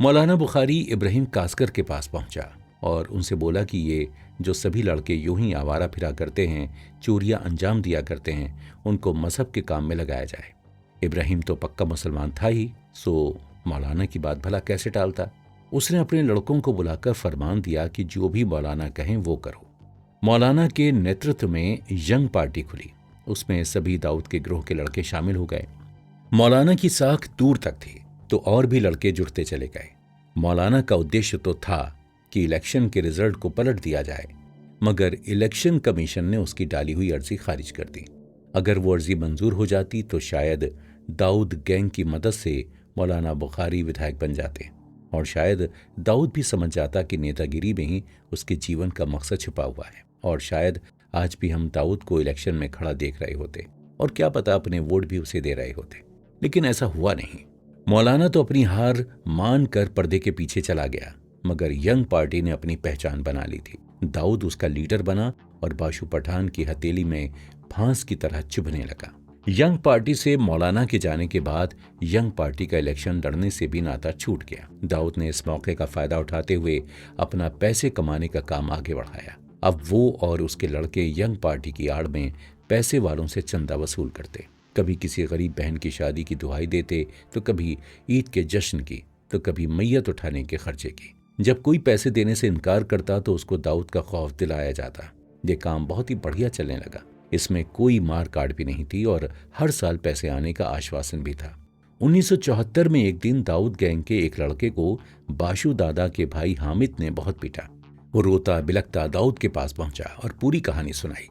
मौलाना बुखारी इब्राहिम कास्कर के पास पहुंचा और उनसे बोला कि ये जो सभी लड़के यूं ही आवारा फिरा करते हैं, चोरियां अंजाम दिया करते हैं, उनको मजहब के काम में लगाया जाए। इब्राहिम तो पक्का मुसलमान था ही, सो मौलाना की बात भला कैसे टालता। उसने अपने लड़कों को बुलाकर फरमान दिया कि जो भी मौलाना कहें वो करो। मौलाना के नेतृत्व में यंग पार्टी खुली। उसमें सभी दाऊद के गिरोह के लड़के शामिल हो गए। मौलाना की साख दूर तक थी तो और भी लड़के जुड़ते चले गए। मौलाना का उद्देश्य तो था कि इलेक्शन के रिजल्ट को पलट दिया जाए, मगर इलेक्शन कमीशन ने उसकी डाली हुई अर्जी खारिज कर दी। अगर वो अर्जी मंजूर हो जाती तो शायद दाऊद गैंग की मदद से मौलाना बुखारी विधायक बन जाते और शायद दाऊद भी समझ जाता कि नेतागिरी में ही उसके जीवन का मकसद छुपा हुआ है और शायद आज भी हम दाऊद को इलेक्शन में खड़ा देख रहे होते और क्या पता अपने वोट भी उसे दे रहे होते। लेकिन ऐसा हुआ नहीं। मौलाना तो अपनी हार मान कर पर्दे के पीछे चला गया मगर यंग पार्टी ने अपनी पहचान बना ली थी। दाऊद उसका लीडर बना और बाशु पठान की हथेली में फांस की तरह चुभने लगा। यंग पार्टी से मौलाना के जाने के बाद यंग पार्टी का इलेक्शन लड़ने से भी नाता छूट गया। दाऊद ने इस मौके का फायदा उठाते हुए अपना पैसे कमाने का काम आगे बढ़ाया। अब वो और उसके लड़के यंग पार्टी की आड़ में पैसे वालों से चंदा वसूल करते। कभी किसी गरीब बहन की शादी की दुहाई देते, तो कभी ईद के जश्न की, तो कभी मैयत उठाने के खर्चे की। जब कोई पैसे देने से इनकार करता तो उसको दाऊद का खौफ दिलाया जाता। ये काम बहुत ही बढ़िया चलने लगा। इसमें कोई मार काट भी नहीं थी और हर साल पैसे आने का आश्वासन भी था। 1974 में एक दिन दाऊद गैंग के एक लड़के को बाशु दादा के भाई हामिद ने बहुत पीटा। वो रोता बिलखता दाऊद के पास पहुंचा और पूरी कहानी सुनाई।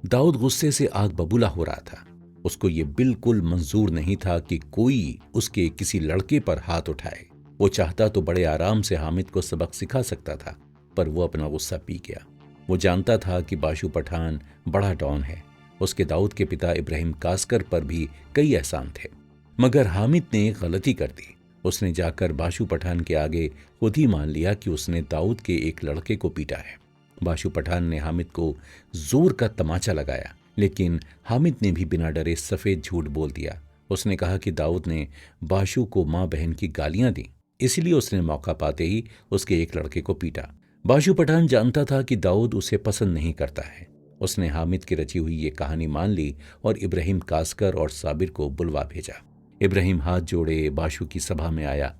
दाऊद गुस्से से आग बबूला हो रहा था। उसको ये बिल्कुल मंजूर नहीं था कि कोई उसके किसी लड़के पर हाथ उठाए। वो चाहता तो बड़े आराम से हामिद को सबक सिखा सकता था, पर वो अपना गुस्सा पी गया। वो जानता था कि बाशु पठान बड़ा डॉन है। उसके दाऊद के पिता इब्राहिम कास्कर पर भी कई एहसान थे, मगर हामिद ने एक गलती कर दी। उसने जाकर बाशु पठान के आगे खुद ही मान लिया कि उसने दाऊद के एक लड़के को पीटा है। बाशु पठान ने हामिद को जोर का तमाचा लगाया, लेकिन हामिद ने भी बिना डरे सफेद झूठ बोल दिया। उसने कहा कि दाऊद ने बाशु को माँ बहन की गालियां दी, इसलिए उसने मौका पाते ही उसके एक लड़के को पीटा। बाशु पठान जानता था कि दाऊद उसे पसंद नहीं करता है। उसने हामिद की रची हुई ये कहानी मान ली और इब्राहिम कास्कर और साबिर को बुलवा भेजा। इब्राहिम हाथ जोड़े बाशु की सभा में आया।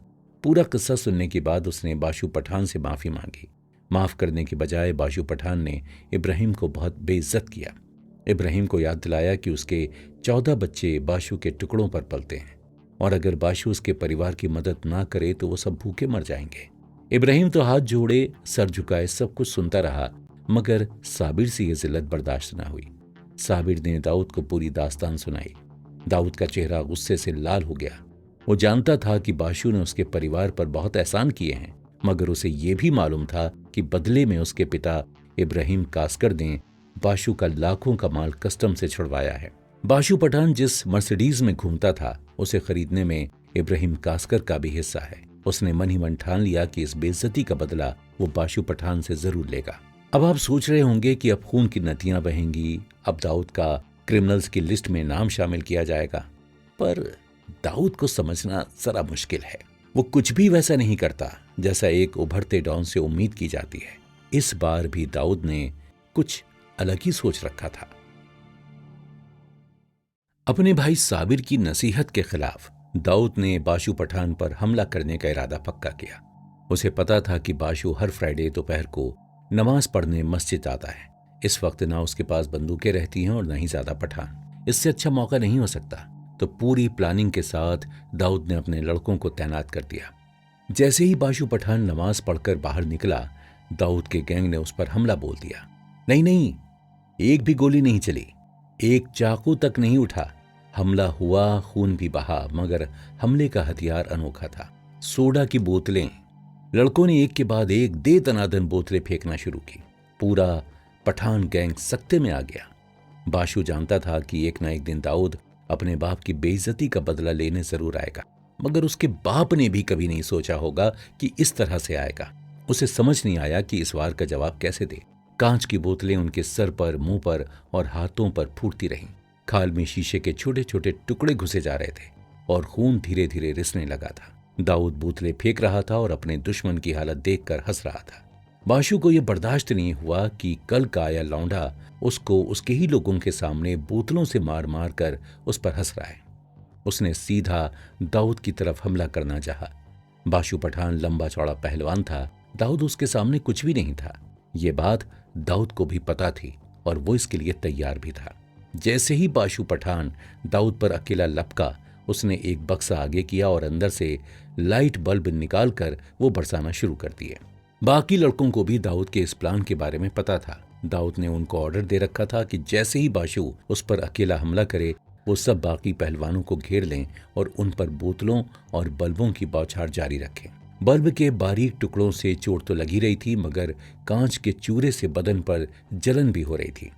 पूरा किस्सा सुनने के बाद उसने बाशु पठान से माफी मांगी। माफ करने के बजाय बाशु पठान ने इब्राहिम को बहुत बेइज्जत किया। इब्राहिम को याद दिलाया कि उसके 14 बच्चे बाशु के टुकड़ों पर पलते हैं और अगर बाशु उसके परिवार की मदद ना करे तो वो सब भूखे मर जाएंगे। इब्राहिम तो हाथ जोड़े सर झुकाए सब कुछ सुनता रहा, मगर साबिर से यह जिल्लत बर्दाश्त ना हुई। साबिर ने दाऊद को पूरी दास्तान सुनाई। दाऊद का चेहरा गुस्से से लाल हो गया। वो जानता था कि बाशु ने उसके परिवार पर बहुत एहसान किए हैं, मगर उसे ये भी मालूम था कि बदले में उसके पिता इब्राहिम कास्कर ने बाशु का लाखों का माल कस्टम से छुड़वाया है। बाशु पठान जिस मर्सिडीज में घूमता था, उसे खरीदने में इब्राहिम कास्कर का भी हिस्सा है। उसने मन ही मन ठान लिया कि इस बेइज्जती का बदला वो बाशु पठान से जरूर लेगा। अब आप सोच रहे होंगे कि अब खून की नदियां बहेंगी, अब दाऊद का क्रिमिनल्स की लिस्ट में नाम शामिल किया जाएगा। पर दाऊद को समझना जरा मुश्किल है। वो कुछ भी वैसा नहीं करता जैसा एक उभरते डॉन से उम्मीद की जाती है। इस बार भी दाऊद ने कुछ अलग ही सोच रखा था। अपने भाई साबिर की नसीहत के खिलाफ दाऊद ने बाशु पठान पर हमला करने का इरादा पक्का किया। उसे पता था कि बाशु हर फ्राइडे दोपहर को नमाज पढ़ने मस्जिद आता है। इस वक्त ना उसके पास बंदूकें रहती हैं और न ही ज्यादा पठान। इससे अच्छा मौका नहीं हो सकता। तो पूरी प्लानिंग के साथ दाऊद ने अपने लड़कों को तैनात कर दिया। जैसे ही बाशु पठान नमाज पढ़कर बाहर निकला, दाऊद के गैंग ने उस पर हमला बोल दिया। नहीं, एक भी गोली नहीं चली, एक चाकू तक नहीं उठा। हमला हुआ, खून भी बहा, मगर हमले का हथियार अनोखा था। सोडा की बोतलें। लड़कों ने एक के बाद एक दे दनादन बोतलें फेंकना शुरू की। पूरा पठान गैंग सख्ते में आ गया। बाशु जानता था कि एक ना एक दिन दाऊद अपने बाप की बेइज्जती का बदला लेने जरूर आएगा, मगर उसके बाप ने भी कभी नहीं सोचा होगा कि इस तरह से आएगा। उसे समझ नहीं आया कि इस वार का जवाब कैसे दे। कांच की बोतलें उनके सर पर, मुंह पर और हाथों पर फूटती रहीं। खाल में शीशे के छोटे छोटे टुकड़े घुसे जा रहे थे और खून धीरे धीरे रिसने लगा था। दाऊद बोतलें फेंक रहा था और अपने दुश्मन की हालत देखकर हंस रहा था। बाशु को यह बर्दाश्त नहीं हुआ कि कल का आया लौंडा उसको उसके ही लोगों के सामने बोतलों से मार मार कर उस पर हंस रहा है। उसने सीधा दाऊद की तरफ हमला करना चाहा। बाशु पठान लंबा चौड़ा पहलवान था। दाऊद उसके सामने कुछ भी नहीं था। ये बात दाऊद को भी पता थी और वो इसके लिए तैयार भी था। जैसे ही बाशु पठान दाऊद पर अकेला लपका, उसने एक बक्सा आगे किया और अंदर से लाइट बल्ब निकालकर वो बरसाना शुरू कर दिए। बाकी लड़कों को भी दाऊद के इस प्लान के बारे में पता था। दाऊद ने उनको ऑर्डर दे रखा था कि जैसे ही बाशु उस पर अकेला हमला करे, वो सब बाकी पहलवानों को घेर लें और उन पर बोतलों और बल्बों की बौछार जारी रखें। बल्ब के बारीक टुकड़ों से चोट तो लगी रही थी, मगर कांच के चूरे से बदन पर जलन भी हो रही थी।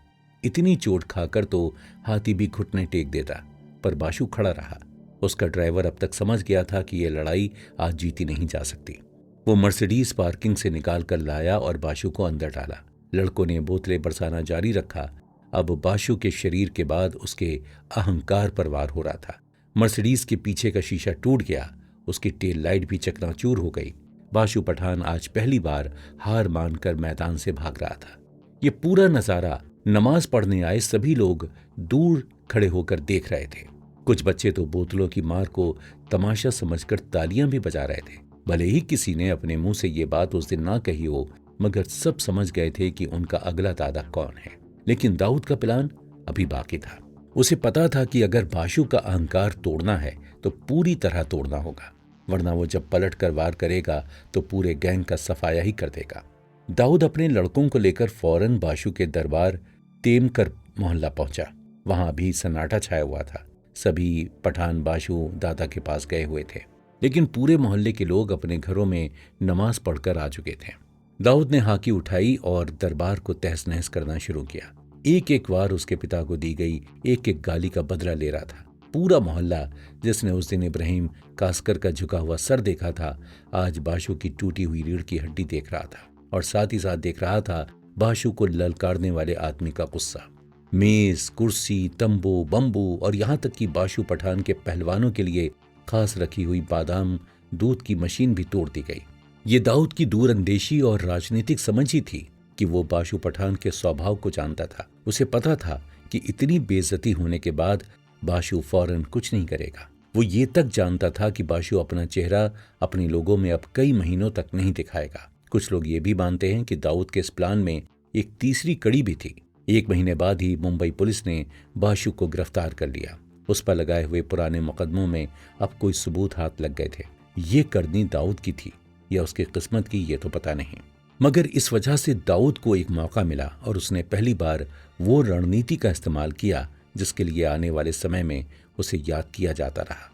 इतनी चोट खाकर तो हाथी भी घुटने टेक देता, पर बाशु खड़ा रहा। उसका ड्राइवर अब तक समझ गया था कि यह लड़ाई आज जीती नहीं जा सकती। वो मर्सिडीज पार्किंग से निकाल कर लाया और बाशु को अंदर डाला। लड़कों ने बोतलें बरसाना जारी रखा। अब बाशु के शरीर के बाद उसके अहंकार पर वार हो रहा था। मर्सिडीज के पीछे का शीशा टूट गया, उसकी टेल लाइट भी चकनाचूर हो गई। बाशु पठान आज पहली बार हार मानकर मैदान से भाग रहा था। ये पूरा नजारा नमाज पढ़ने आए सभी लोग दूर खड़े होकर देख रहे थे। कुछ बच्चे तो बोतलों की मार को तमाशा समझकर तालियां भी बजा रहे थे। भले ही किसी ने अपने मुंह से ये बात उस दिन ना कही हो, मगर सब समझ गए थे कि उनका अगला दादा कौन है। लेकिन दाऊद का प्लान अभी बाकी था। उसे पता था कि अगर बाशु का अहंकार तोड़ना है तो पूरी तरह तोड़ना होगा, वरना वो जब पलट कर वार करेगा तो पूरे गैंग का सफाया ही कर देगा। दाऊद अपने लड़कों को लेकर फौरन बाशु के दरबार तेमकर मोहल्ला पहुंचा। वहां भी सन्नाटा छाया हुआ था। सभी पठान बाशु दादा के पास गए हुए थे, लेकिन पूरे मोहल्ले के लोग अपने घरों में नमाज पढ़कर आ चुके थे। दाऊद ने हाकी उठाई और दरबार को तहस नहस करना शुरू किया। एक एक वार उसके पिता को दी गई एक एक गाली का बदला ले रहा था। पूरा मोहल्ला, जिसने उस दिन इब्राहिम कास्कर का झुका हुआ सर देखा था, आज बाशु की टूटी हुई रीढ़ की हड्डी देख रहा था और साथ ही साथ देख रहा था बाशु को ललकारने वाले आदमी का गुस्सा। मेज, कुर्सी, तंबू, बम्बू और यहाँ तक कि बाशु पठान के पहलवानों के लिए खास रखी हुई बादाम दूध की मशीन भी तोड़ दी गई। ये दाऊद की दूरअंदेशी और राजनीतिक समझ ही थी कि वो बाशु पठान के स्वभाव को जानता था। उसे पता था कि इतनी बेइज्जती होने के बाद बाशु फौरन कुछ नहीं करेगा। वो ये तक जानता था कि बाशु अपना चेहरा अपने लोगों में अब कई महीनों तक नहीं दिखाएगा। कुछ लोग ये भी मानते हैं कि दाऊद के इस प्लान में एक तीसरी कड़ी भी थी। 1 महीने बाद ही मुंबई पुलिस ने बाशु को गिरफ्तार कर लिया। उस पर लगाए हुए पुराने मुकदमों में अब कोई सबूत हाथ लग गए थे। ये करनी दाऊद की थी या उसकी किस्मत की, ये तो पता नहीं, मगर इस वजह से दाऊद को एक मौका मिला और उसने पहली बार वो रणनीति का इस्तेमाल किया जिसके लिए आने वाले समय में उसे याद किया जाता रहा।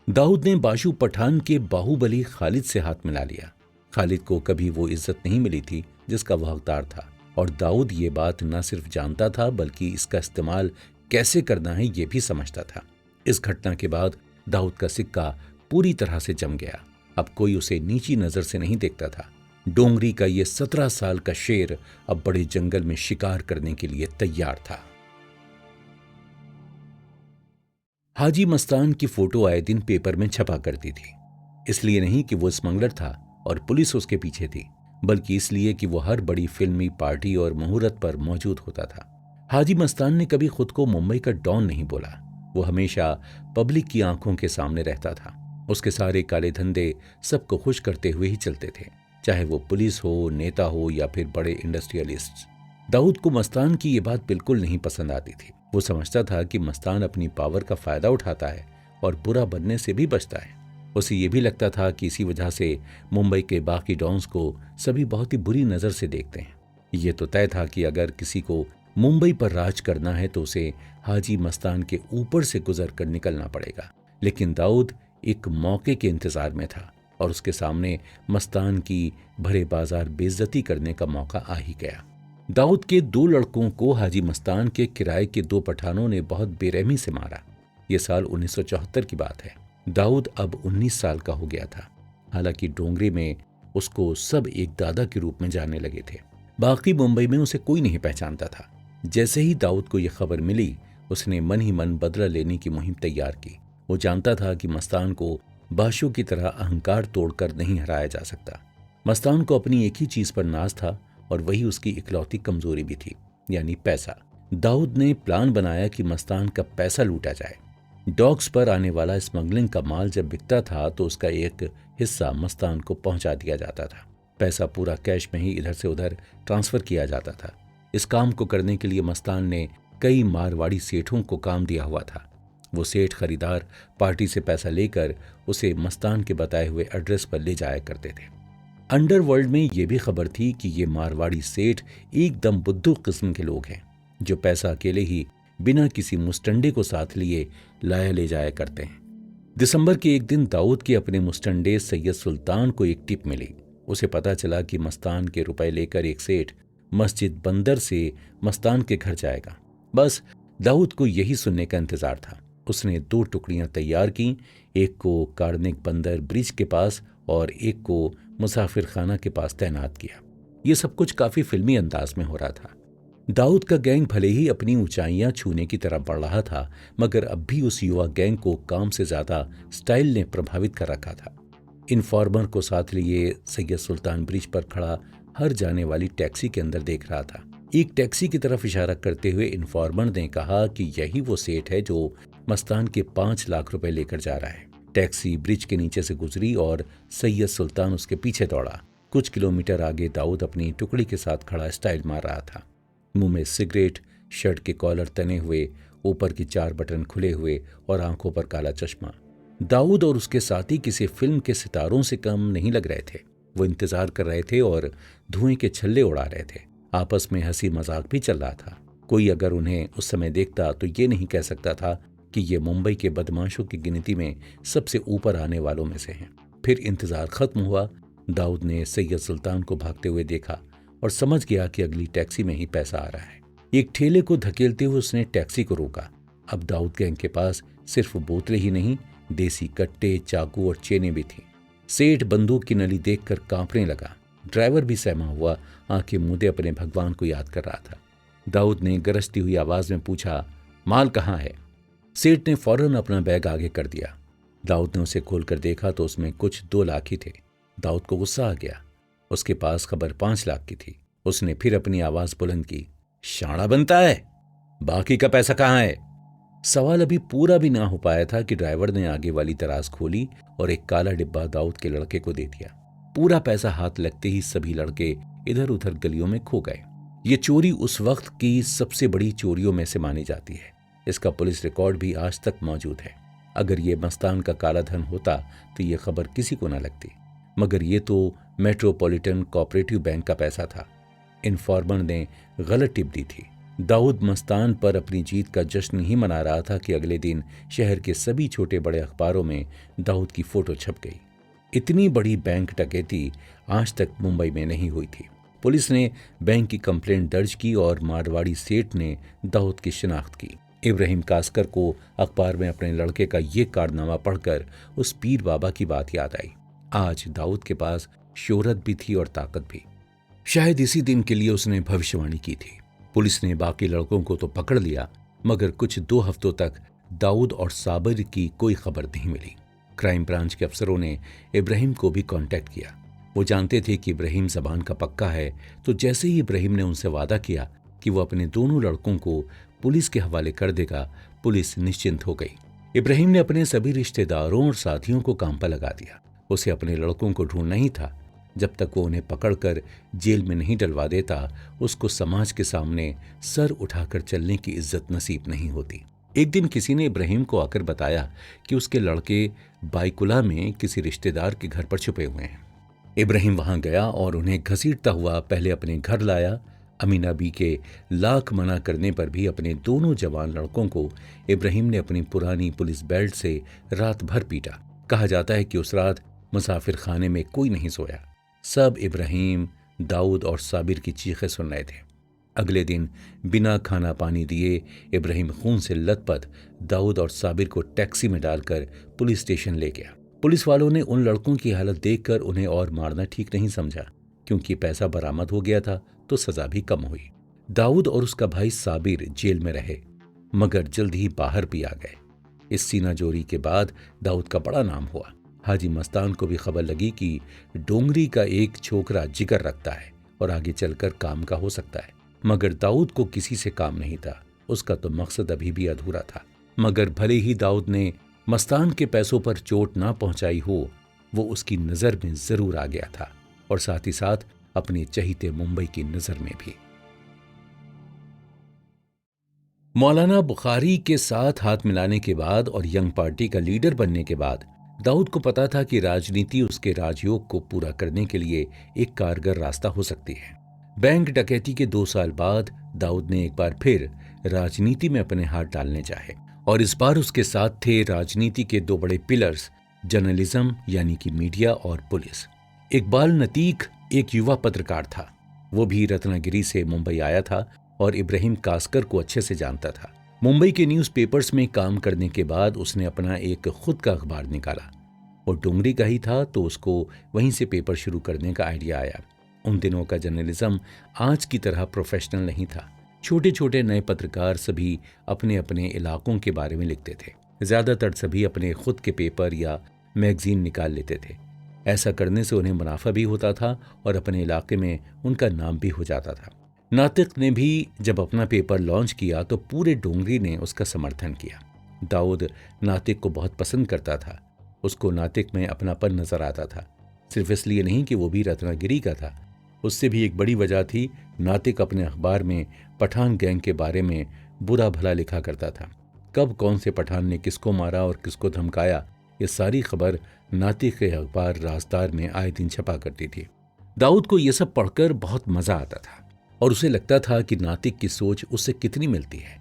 दाऊद ने बाशु पठान के बाहुबली खालिद से हाथ मिला लिया। खालिद को कभी वो इज्जत नहीं मिली थी जिसका वह हकदार था, और दाऊद ये बात न सिर्फ जानता था बल्कि इसका इस्तेमाल कैसे करना है ये भी समझता था। इस घटना के बाद दाऊद का सिक्का पूरी तरह से जम गया। अब कोई उसे नीची नजर से नहीं देखता था। डोंगरी का ये 17 साल का शेर अब बड़े जंगल में शिकार करने के लिए तैयार था। हाजी मस्तान की फोटो आए दिन पेपर में छपा करती थी। इसलिए नहीं कि वो स्मगलर था और पुलिस उसके पीछे थी, बल्कि इसलिए कि वो हर बड़ी फिल्मी पार्टी और मुहूर्त पर मौजूद होता था। हाजी मस्तान ने कभी खुद को मुंबई का डॉन नहीं बोला। वो हमेशा पब्लिक की आंखों के सामने रहता था। उसके सारे काले धंधे सबको खुश करते हुए ही चलते थे, चाहे वो पुलिस हो, नेता हो या फिर बड़े इंडस्ट्रियलिस्ट। दाऊद को मस्तान की ये बात बिल्कुल नहीं पसंद आती थी। वो समझता था कि मस्तान अपनी पावर का फायदा उठाता है और बुरा बनने से भी बचता है। उसे ये भी लगता था कि इसी वजह से मुंबई के बाकी डॉन्स को सभी बहुत ही बुरी नजर से देखते हैं। ये तो तय था कि अगर किसी को मुंबई पर राज करना है तो उसे हाजी मस्तान के ऊपर से गुजर कर निकलना पड़ेगा। लेकिन दाऊद एक मौके के इंतजार में था और उसके सामने मस्तान की भरे बाजार बेइज्जती करने का मौका आ ही गया। दाऊद के 2 लड़कों को हाजी मस्तान के किराए के 2 पठानों ने बहुत बेरहमी से मारा। यह साल 1974 की बात है। दाऊद अब 19 साल का हो गया था। हालांकि डोंगरी में उसको सब एक दादा के रूप में जानने लगे थे। बाकी मुंबई में उसे कोई नहीं पहचानता था। जैसे ही दाऊद को यह खबर मिली, उसने मन ही मन बदला लेने की मुहिम तैयार की। वो जानता था कि मस्तान को बाशु की तरह अहंकार तोड़कर नहीं हराया जा सकता। मस्तान को अपनी एक ही चीज पर नाज था और वही उसकी इकलौती कमजोरी भी थी, यानी पैसा। दाऊद ने प्लान बनाया कि मस्तान का पैसा लूटा जाए। डॉग्स पर आने वाला स्मगलिंग का माल जब बिकता था तो उसका एक हिस्सा मस्तान को पहुंचा दिया जाता था। पैसा पूरा कैश में ही इधर से उधर ट्रांसफर किया जाता था। इस काम को करने के लिए मस्तान ने कई मारवाड़ी सेठों को काम दिया हुआ था। वो सेठ खरीदार पार्टी से पैसा लेकर उसे मस्तान के बताए हुए एड्रेस पर ले जाया करते थे। अंडरवर्ल्ड में ये भी खबर थी कि ये मारवाड़ी सेठ एकदम बुद्धू किस्म के लोग हैं, जो पैसा अकेले ही बिना किसी मुस्टंडे को साथ लिए लाया ले जाया करते हैं। दिसंबर के एक दिन दाऊद के अपने मुस्टंडे सैयद सुल्तान को एक टिप मिली। उसे पता चला कि मस्तान के रुपए लेकर एक सेठ मस्जिद बंदर से मस्तान के घर जाएगा। बस दाऊद को यही सुनने का इंतजार था। उसने 2 टुकड़ियां तैयार की, एक को कार्निक बंदर ब्रिज के पास और एक को मुसाफिर खाना के पास तैनात किया। ये सब कुछ काफी फिल्मी अंदाज में हो रहा था। दाऊद का गैंग भले ही अपनी ऊंचाइयां छूने की तरफ बढ़ रहा था, मगर अब भी उस युवा गैंग को काम से ज्यादा स्टाइल ने प्रभावित कर रखा था। इन्फॉर्मर को साथ लिए सैयद सुल्तान ब्रिज पर खड़ा हर जाने वाली टैक्सी के अंदर देख रहा था। एक टैक्सी की तरफ इशारा करते हुए इन्फॉर्मर ने कहा कि यही वो सेठ है जो मस्तान के 5 लाख रुपए लेकर जा रहा है। टैक्सी ब्रिज के नीचे से गुजरी और सैयद सुल्तान उसके पीछे दौड़ा। कुछ किलोमीटर आगे दाऊद अपनी टुकड़ी के साथ खड़ा स्टाइल मार रहा था। मुंह में सिगरेट, शर्ट के कॉलर तने हुए, ऊपर की 4 बटन खुले हुए और आंखों पर काला चश्मा। दाऊद और उसके साथी किसी फिल्म के सितारों से कम नहीं लग रहे थे। वो इंतजार कर रहे थे और धुएं के छल्ले उड़ा रहे थे। आपस में हंसी मजाक भी चल रहा था। कोई अगर उन्हें उस समय देखता तो ये नहीं कह सकता था कि ये मुंबई के बदमाशों की गिनती में सबसे ऊपर आने वालों में से हैं। फिर इंतजार खत्म हुआ। दाऊद ने सैयद सुल्तान को भागते हुए देखा और समझ गया कि अगली टैक्सी में ही पैसा आ रहा है। एक ठेले को धकेलते हुए उसने टैक्सी को रोका। अब दाऊद गैंग के पास सिर्फ बोतलें ही नहीं, देसी कट्टे, चाकू और चेनें भी थी। सेठ बंदूक की नली देखकर कांपने लगा। ड्राइवर भी सहमा हुआ आंखें मूंदे अपने भगवान को याद कर रहा था। दाऊद ने गरजती हुई आवाज में पूछा, माल कहाँ है? सेठ ने फौरन अपना बैग आगे कर दिया। दाऊद ने उसे खोलकर देखा तो उसमें कुछ 2 लाख ही थे। दाऊद को गुस्सा आ गया। उसके पास खबर 5 लाख की थी। उसने फिर अपनी आवाज बुलंद की, शाना बनता है, बाकी का पैसा कहाँ है? सवाल अभी पूरा भी ना हो पाया था कि ड्राइवर ने आगे वाली दराज खोली और एक काला डिब्बा दाऊद के लड़के को दे दिया। पूरा पैसा हाथ लगते ही सभी लड़के इधर उधर गलियों में खो गए। ये चोरी उस वक्त की सबसे बड़ी चोरियों में से मानी जाती है। इसका पुलिस रिकॉर्ड भी आज तक मौजूद है। अगर ये मस्तान का काला धन होता तो ये खबर किसी को ना लगती, मगर ये तो मेट्रोपॉलिटन कोऑपरेटिव बैंक का पैसा था। इन्फॉर्मर ने गलत टिप दी थी। दाऊद मस्तान पर अपनी जीत का जश्न ही मना रहा था कि अगले दिन शहर के सभी छोटे बड़े अखबारों में दाऊद की फोटो छप गई। इतनी बड़ी बैंक डकैती आज तक मुंबई में नहीं हुई थी। पुलिस ने बैंक की कंप्लेंट दर्ज की और मारवाड़ी सेठ ने दाऊद की शिनाख्त की। इब्राहिम कास्कर को अखबार में अपने लड़के का ये कारनामा पढ़कर उस पीर बाबा की बात याद आई। आज दाऊद के पास शोहरत भी थी और ताकत भी। शायद इसी दिन के लिए उसने भविष्यवाणी की थी। पुलिस ने बाकी लड़कों को तो पकड़ लिया, मगर कुछ 2 हफ्तों तक दाऊद और साबिर की कोई खबर नहीं मिली। क्राइम ब्रांच के अफसरों ने इब्राहिम को भी कांटेक्ट किया। वो जानते थे कि इब्राहिम जबान का पक्का है, तो जैसे ही इब्राहिम ने उनसे वादा किया कि वो अपने दोनों लड़कों को पुलिस के हवाले कर देगा, पुलिस निश्चिंत हो गई। इब्राहिम ने अपने सभी रिश्तेदारों और साथियों को काम पर लगा दिया। उसे अपने लड़कों को ढूंढना ही था। जब तक वो उन्हें पकड़कर जेल में नहीं डलवा देता, उसको समाज के सामने सर उठाकर चलने की इज्जत नसीब नहीं होती। एक दिन किसी ने इब्राहिम को आकर बताया कि उसके लड़के बाइकुला में किसी रिश्तेदार के घर पर छुपे हुए हैं। इब्राहिम वहां गया और उन्हें घसीटता हुआ पहले अपने घर लाया। अमीना बी के लाख मना करने पर भी अपने दोनों जवान लड़कों को इब्राहिम ने अपनी पुरानी पुलिस बेल्ट से रात भर पीटा। कहा जाता है कि उस रात मुसाफिर खाने में कोई नहीं सोया। सब इब्राहिम, दाऊद और साबिर की चीखें सुन रहे थे। अगले दिन बिना खाना पानी दिए इब्राहिम खून से लथपथ दाऊद और साबिर को टैक्सी में डालकर पुलिस स्टेशन ले गया। पुलिस वालों ने उन लड़कों की हालत देखकर उन्हें और मारना ठीक नहीं समझा, क्योंकि पैसा बरामद हो गया था तो सजा भी कम हुई। दाऊद और उसका भाई साबिर जेल में रहे, मगर जल्द ही बाहर भी आ गए। इस सीनाजोरी के बाद दाऊद का बड़ा नाम हुआ। हाजी मस्तान को भी खबर लगी कि डोंगरी का एक छोकरा जिगर रखता है और आगे चलकर काम का हो सकता है, मगर दाऊद को किसी से काम नहीं था। उसका तो मकसद अभी भी अधूरा था। मगर भले ही दाऊद ने मस्तान के पैसों पर चोट ना पहुंचाई हो, वो उसकी नजर में जरूर आ गया था, और साथ ही साथ अपने चहीते मुंबई की नजर में भी। मौलाना बुखारी के साथ हाथ मिलाने के बाद और यंग पार्टी का लीडर बनने के बाद दाऊद को पता था कि राजनीति उसके राजयोग को पूरा करने के लिए एक कारगर रास्ता हो सकती है। बैंक डकैती के 2 साल बाद दाऊद ने एक बार फिर राजनीति में अपने हाथ डालने चाहे, और इस बार उसके साथ थे राजनीति के 2 बड़े पिलर्स, जर्नलिज्म यानी कि मीडिया और पुलिस। इकबाल नतीक एक युवा पत्रकार था। वो भी रत्नागिरी से मुंबई आया था और इब्राहिम कास्कर को अच्छे से जानता था। मुंबई के न्यूज़पेपर्स में काम करने के बाद उसने अपना एक खुद का अखबार निकाला। वो डोंगरी का ही था तो उसको वहीं से पेपर शुरू करने का आइडिया आया। उन दिनों का जर्नलिज्म आज की तरह प्रोफेशनल नहीं था। छोटे छोटे नए पत्रकार सभी अपने अपने इलाकों के बारे में लिखते थे। ज्यादातर सभी अपने खुद के पेपर या मैगजीन निकाल लेते थे। ऐसा करने से उन्हें मुनाफा भी होता था और अपने इलाके में उनका नाम भी हो जाता था। नातिक ने भी जब अपना पेपर लॉन्च किया तो पूरे डोंगरी ने उसका समर्थन किया। दाऊद नातिक को बहुत पसंद करता था। उसको नातिक में अपनापन नजर आता था। सिर्फ इसलिए नहीं कि वो भी रत्नागिरी का था, उससे भी एक बड़ी वजह थी, नातिक अपने अखबार में पठान गैंग के बारे में बुरा भला लिखा करता था। कब कौन से पठान ने किसको मारा और किसको धमकाया, ये सारी खबर नातिक के अखबार राजदार में आए दिन छपा करती थी। दाऊद को यह सब पढ़कर बहुत मजा आता था और उसे लगता था कि नातिक की सोच उससे कितनी मिलती है।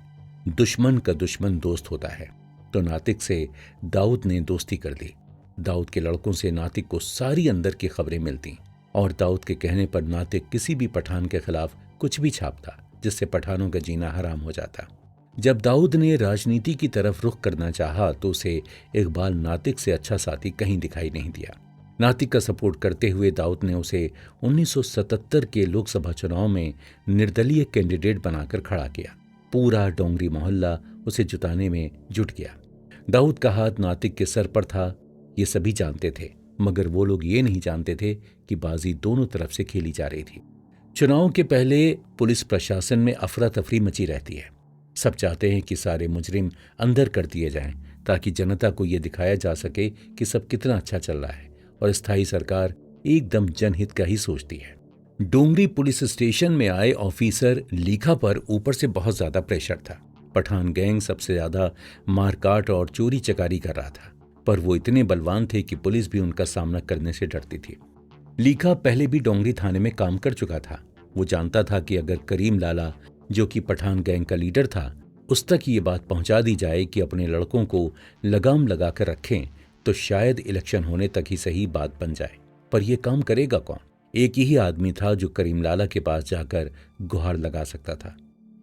दुश्मन का दुश्मन दोस्त होता है, तो नातिक से दाऊद ने दोस्ती कर ली। दाऊद के लड़कों से नातिक को सारी अंदर की खबरें मिलती और दाऊद के कहने पर नातिक किसी भी पठान के खिलाफ कुछ भी छापता, जिससे पठानों का जीना हराम हो जाता। जब दाऊद ने राजनीति की तरफ रुख करना चाहा तो उसे इकबाल नातिक से अच्छा साथी कहीं दिखाई नहीं दिया। नातिक का सपोर्ट करते हुए दाऊद ने उसे 1977 के लोकसभा चुनाव में निर्दलीय कैंडिडेट बनाकर खड़ा किया। पूरा डोंगरी मोहल्ला उसे जुटाने में जुट गया। दाऊद का हाथ नातिक के सर पर था, ये सभी जानते थे, मगर वो लोग ये नहीं जानते थे कि बाजी दोनों तरफ से खेली जा रही थी। चुनाव के पहले पुलिस प्रशासन में अफरा तफरी मची रहती है। सब चाहते हैं कि सारे मुजरिम अंदर कर दिए जाएं, ताकि जनता को यह दिखाया जा सके कि सब कितना अच्छा चल रहा है और स्थायी सरकार एकदम जनहित का ही सोचती है। डोंगरी पुलिस स्टेशन में आए ऑफिसर लीखा पर ऊपर से बहुत ज्यादा प्रेशर था। पठान गैंग सबसे ज्यादा मारकाट और चोरी चकारी कर रहा था, पर वो इतने बलवान थे कि पुलिस भी उनका सामना करने से डरती थी। लीखा पहले भी डोंगरी थाने में काम कर चुका था। वो जानता था कि अगर करीम लाला, जो कि पठान गैंग का लीडर था, उस तक ये बात पहुंचा दी जाए कि अपने लड़कों को लगाम लगाकर रखें, तो शायद इलेक्शन होने तक ही सही बात बन जाए। पर यह काम करेगा कौन? एक ही आदमी था जो करीम लाला के पास जाकर गुहार लगा सकता था,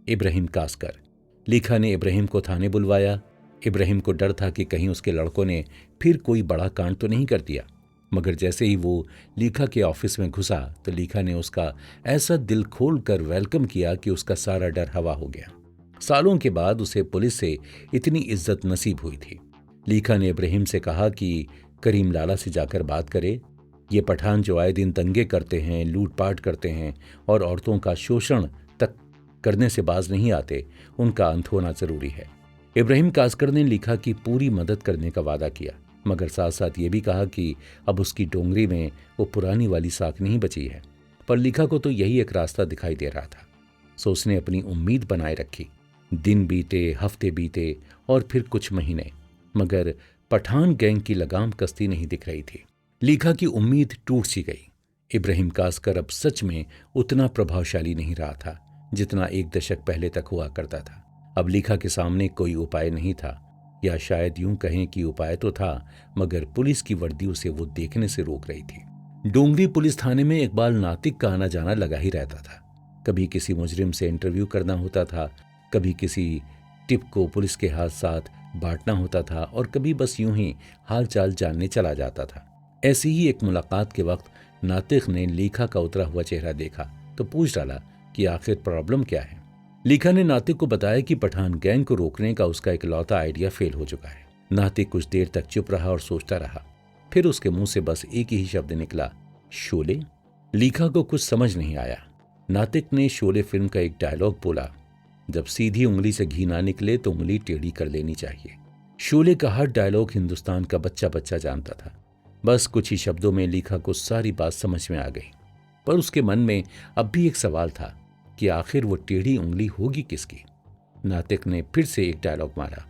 इब्राहिम कासकर। लीखा ने इब्राहिम को थाने बुलवाया। इब्राहिम को डर था कि कहीं उसके लड़कों ने फिर कोई बड़ा कांड तो नहीं कर दिया। मगर जैसे ही वो लीखा के ऑफिस में घुसा तो लीखा ने उसका ऐसा दिल खोल कर वेलकम किया कि उसका सारा डर हवा हो गया। सालों के बाद उसे पुलिस से इतनी इज्जत नसीब हुई थी। लीखा ने इब्राहिम से कहा कि करीम लाला से जाकर बात करे। ये पठान जो आए दिन दंगे करते हैं, लूटपाट करते हैं और औरतों का शोषण तक करने से बाज नहीं आते, उनका अंत होना जरूरी है। इब्राहिम कासकर ने लीखा की पूरी मदद करने का वादा किया, मगर साथ साथ ये भी कहा कि अब उसकी डोंगरी में वो पुरानी वाली साख नहीं बची है। पर लीखा को तो यही एक रास्ता दिखाई दे रहा था, सो उसने अपनी उम्मीद बनाए रखी। दिन बीते, हफ्ते बीते और फिर कुछ महीने, मगर पठान गैंग की लगाम कसती नहीं दिख रही थी। लीखा की उम्मीद टूट सी गई। इब्राहिम कासकर अब सच में उतना प्रभावशाली नहीं रहा था जितना एक दशक पहले तक हुआ करता था। अब लीखा के सामने कोई उपाय नहीं था, या शायद यूं कहें कि उपाय तो था, मगर पुलिस की वर्दी उसे वो देखने से रोक रही थी। डोंगरी पुलिस थाने में इकबाल नातिक का आना जाना लगा ही रहता था। कभी किसी मुजरिम से इंटरव्यू करना होता था, कभी किसी टिप को पुलिस के हाथ साथ बांटना होता था और कभी बस यूं ही हाल चाल जानने चला जाता था। ऐसी ही एक मुलाकात के वक्त नातिक ने लीखा का उतरा हुआ चेहरा देखा तो पूछ डाला कि आखिर प्रॉब्लम क्या है। लीखा ने नातिक को बताया कि पठान गैंग को रोकने का उसका इकलौता आइडिया फेल हो चुका है। नातिक कुछ देर तक चुप रहा और सोचता रहा। फिर उसके मुंह से बस एक ही शब्द निकला, शोले। लीखा को कुछ समझ नहीं आया। नातिक ने शोले फिल्म का एक डायलॉग बोला, जब सीधी उंगली से घी ना निकले तो उंगली टेढ़ी कर लेनी चाहिए। शोले का हर डायलॉग हिंदुस्तान का बच्चा बच्चा जानता था। बस कुछ ही शब्दों में लीखा को सारी बात समझ में आ गई, पर उसके मन में अब भी एक सवाल था कि आखिर वो टेढ़ी उंगली होगी किसकी। नातिक ने फिर से एक डायलॉग मारा,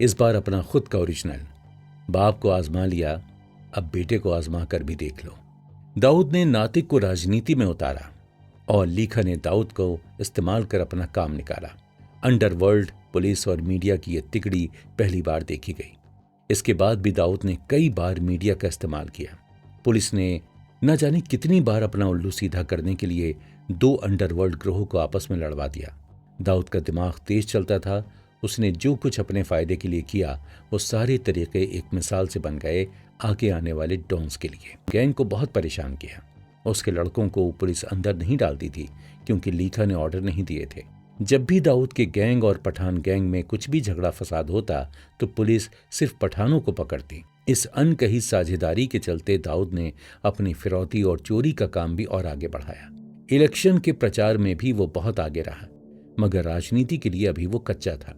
इस बार अपना खुद का ओरिजिनल। बाप को आजमा लिया, अब बेटे को आजमा कर भी देख लो। दाऊद ने नातिक को राजनीति में उतारा और लीखा ने दाऊद को इस्तेमाल कर अपना काम निकाला। अंडरवर्ल्ड, पुलिस और मीडिया की यह तिकड़ी पहली बार देखी गई। इसके बाद भी दाऊद ने कई बार मीडिया का इस्तेमाल किया। पुलिस ने न जाने कितनी बार अपना उल्लू सीधा करने के लिए 2 अंडरवर्ल्ड ग्रोह को आपस में लड़वा दिया। दाऊद का दिमाग तेज चलता था। उसने जो कुछ अपने फायदे के लिए किया वो सारे तरीके एक मिसाल से बन गए आगे आने वाले डॉन्स के लिए। गैंग को बहुत परेशान किया। उसके लड़कों को पुलिस अंदर नहीं डालती थी क्योंकि लीथा ने ऑर्डर नहीं दिए थे। जब भी दाऊद के गैंग और पठान गैंग में कुछ भी झगड़ा फसाद होता तो पुलिस सिर्फ पठानों को पकड़ती। इस अनकही साझेदारी के चलते दाऊद ने अपनी फिरौती और चोरी का काम भी और आगे बढ़ाया। इलेक्शन के प्रचार में भी वो बहुत आगे रहा, मगर राजनीति के लिए अभी वो कच्चा था।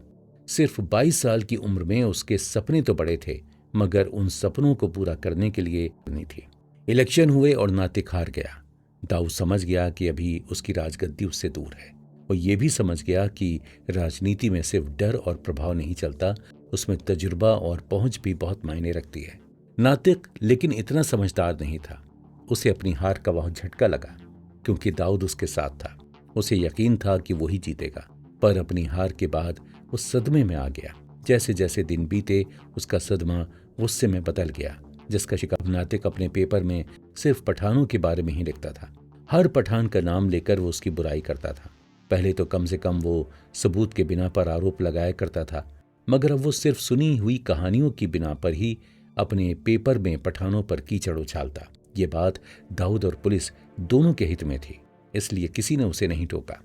सिर्फ 22 साल की उम्र में उसके सपने तो बड़े थे, मगर उन सपनों को पूरा करने के लिए नहीं थी। इलेक्शन हुए और नातिक हार गया। दाऊद समझ गया कि अभी उसकी राजगद्दी उससे दूर है। वो ये भी समझ गया कि राजनीति में सिर्फ डर और प्रभाव नहीं चलता, उसमें तजुर्बा और पहुंच भी बहुत मायने रखती है। नातिक लेकिन इतना समझदार नहीं था। उसे अपनी हार का बहुत झटका लगा क्योंकि दाऊद उसके साथ था। उसे यकीन था कि वो ही जीतेगा, पर अपनी हार के बाद वो सदमे में आ गया। जैसे जैसे दिन बीते उसका सदमा गुस्से में बदल गया, जिसका शिकार नातिक अपने पेपर में सिर्फ पठानों के बारे में ही लिखता था। हर पठान का नाम लेकर वो उसकी बुराई करता था। पहले तो कम से कम वो सबूत के बिना पर आरोप लगाया करता था, मगर अब वो सिर्फ सुनी हुई कहानियों की बिना पर ही अपने पेपर में पठानों पर कीचड़ उछालता। ये बात दाऊद और पुलिस दोनों के हित में थी, इसलिए किसी ने उसे नहीं टोका।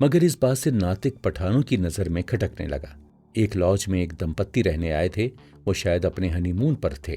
मगर इस बात से नातिक पठानों की नजर में खटकने लगा। एक लॉज में एक दंपत्ति रहने आए थे। वो शायद अपने हनीमून पर थे।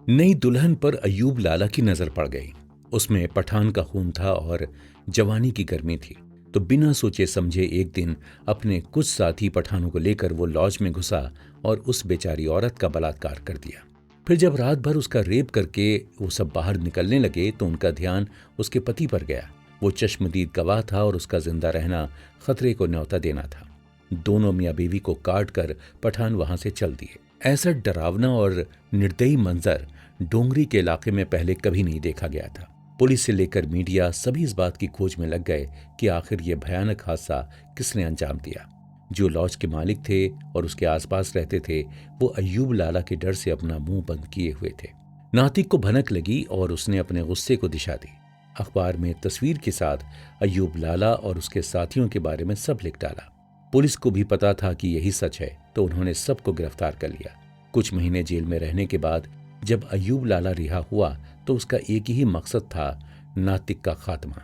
नई दुल्हन पर अय्यूब लाला की नजर पड़ गई। उसमें पठान का खून था और जवानी की गर्मी थी। तो बिना सोचे समझे एक दिन अपने कुछ साथी पठानों को लेकर वो लॉज में घुसा और उस बेचारी औरत का बलात्कार कर दिया। फिर जब रात भर उसका रेप करके वो सब बाहर निकलने लगे तो उनका ध्यान उसके पति पर गया। वो चश्मदीद गवाह था और उसका जिंदा रहना खतरे को न्योता देना था। दोनों मियाँ बीवी को काट कर पठान वहां से चल दिए। ऐसा डरावना और निर्दयी मंजर डोंगरी के इलाके में पहले कभी नहीं देखा गया था। पुलिस से लेकर मीडिया सभी इस बात की खोज में लग गए कि आखिर ये भयानक हादसा किसने अंजाम दिया। जो लॉज के मालिक थे और उसके आसपास रहते थे, वो अय्यूब लाला के डर से अपना मुंह बंद किए हुए थे। नातिक को भनक लगी और उसने अपने गुस्से को दिशा दी। अखबार में तस्वीर के साथ अय्यूब लाला और उसके साथियों के बारे में सब लिख डाला। पुलिस को भी पता था कि यही सच है, तो उन्होंने सबको गिरफ्तार कर लिया। कुछ महीने जेल में रहने के बाद जब अय्यूब लाला रिहा हुआ तो उसका एक ही मकसद था, नातिक का खात्मा।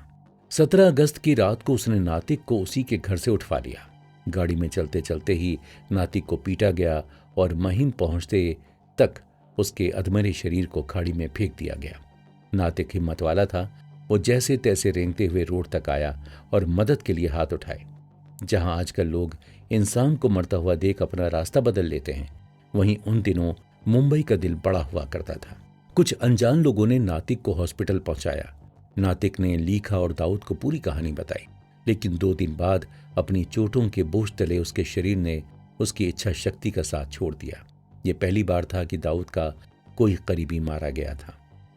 17 अगस्त की रात को उसने नातिक को उसी के घर से उठवा लिया। गाड़ी में चलते चलते ही नातिक को पीटा गया और महिम पहुंचते तक उसके अधमरे शरीर को खाड़ी में फेंक दिया गया। नातिक हिम्मत वाला था। वो जैसे तैसे रेंगते हुए रोड तक आया और मदद के लिए हाथ उठाए। जहां आजकल लोग इंसान को मरता हुआ देख अपना रास्ता बदल लेते हैं, वहीं उन दिनों मुंबई का दिल बड़ा हुआ करता था। कुछ अनजान लोगों ने नातिक को हॉस्पिटल पहुंचाया। नातिक ने लीखा और दाऊद को पूरी कहानी बताई, लेकिन 2 दिन बाद अपनी चोटों के बोझ तले उसके शरीर ने उसकी इच्छा शक्ति का साथ छोड़ दिया। ये पहली बार था कि दाऊद का कोई करीबी मारा गया था,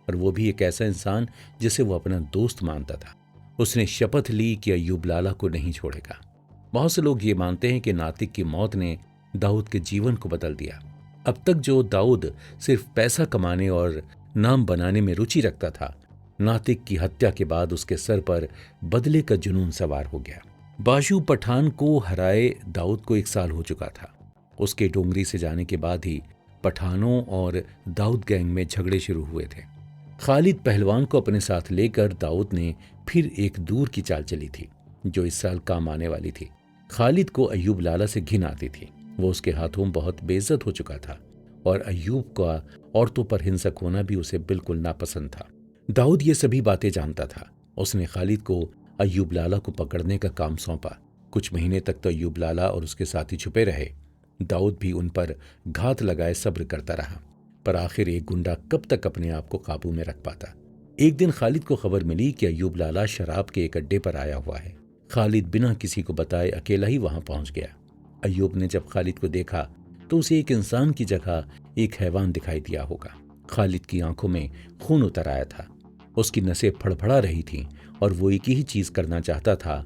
और वो भी एक ऐसा इंसान जिसे वो अपना दोस्त मानता था। उसने शपथ ली कि अय्यूब लाला को नहीं छोड़ेगा। बहुत से लोग ये मानते हैं कि नातिक की मौत ने दाऊद के जीवन को बदल दिया। अब तक जो दाऊद सिर्फ पैसा कमाने और नाम बनाने में रुचि रखता था, नातिक की हत्या के बाद उसके सर पर बदले का जुनून सवार हो गया। बाशु पठान को हराए दाऊद को 1 साल हो चुका था। उसके डोंगरी से जाने के बाद ही पठानों और दाऊद गैंग में झगड़े शुरू हुए थे। खालिद पहलवान को अपने साथ लेकर दाऊद ने फिर एक दूर की चाल चली थी जो इस साल काम आने वाली थी। खालिद को अय्यूब लाला से घिन आती थी। वो उसके हाथों बहुत बेइज्जत हो चुका था और अय्यूब का औरतों पर हिंसक होना भी उसे बिल्कुल नापसंद था। दाऊद ये सभी बातें जानता था। उसने खालिद को अय्यूब लाला को पकड़ने का काम सौंपा। कुछ महीने तक तो अय्यूब लाला और उसके साथी छुपे रहे। दाऊद भी उन पर घात लगाए सब्र करता रहा, पर आखिर एक गुंडा कब तक अपने आप को काबू में रख पाता। एक दिन खालिद को खबर मिली कि अय्यूब लाला शराब के एक अड्डे पर आया हुआ है। खालिद बिना किसी को बताए अकेला ही वहां पहुंच गया। अय्यूब ने जब खालिद को देखा तो उसे एक इंसान की जगह एक हैवान दिखाई दिया होगा। खालिद की आंखों में खून उतर आया था। उसकी नसें फड़फड़ा रही थीं और वो एक ही चीज करना चाहता था,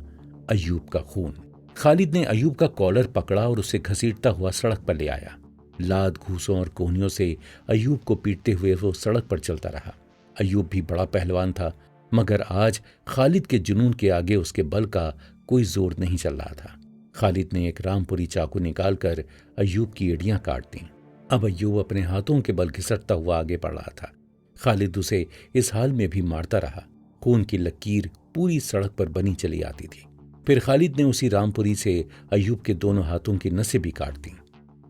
अय्यूब का खून। खालिद ने अय्यूब का कॉलर पकड़ा और उसे घसीटता हुआ सड़क पर ले आया। लात घूंसों और कोहनियों से अय्यूब को पीटते हुए वो सड़क पर चलता रहा। अय्यूब भी बड़ा पहलवान था, मगर आज खालिद के जुनून के आगे उसके बल का कोई जोर नहीं चल रहा था। खालिद ने एक रामपुरी चाकू निकालकर अय्यूब की एड़ियां काट दी। अब अय्यूब अपने हाथों के बल घिसटता हुआ आगे बढ़ रहा था। खालिद उसे इस हाल में भी मारता रहा। खून की लकीर पूरी सड़क पर बनी चली आती थी। फिर खालिद ने उसी रामपुरी से अय्यूब के दोनों हाथों की नसें भी काट दी।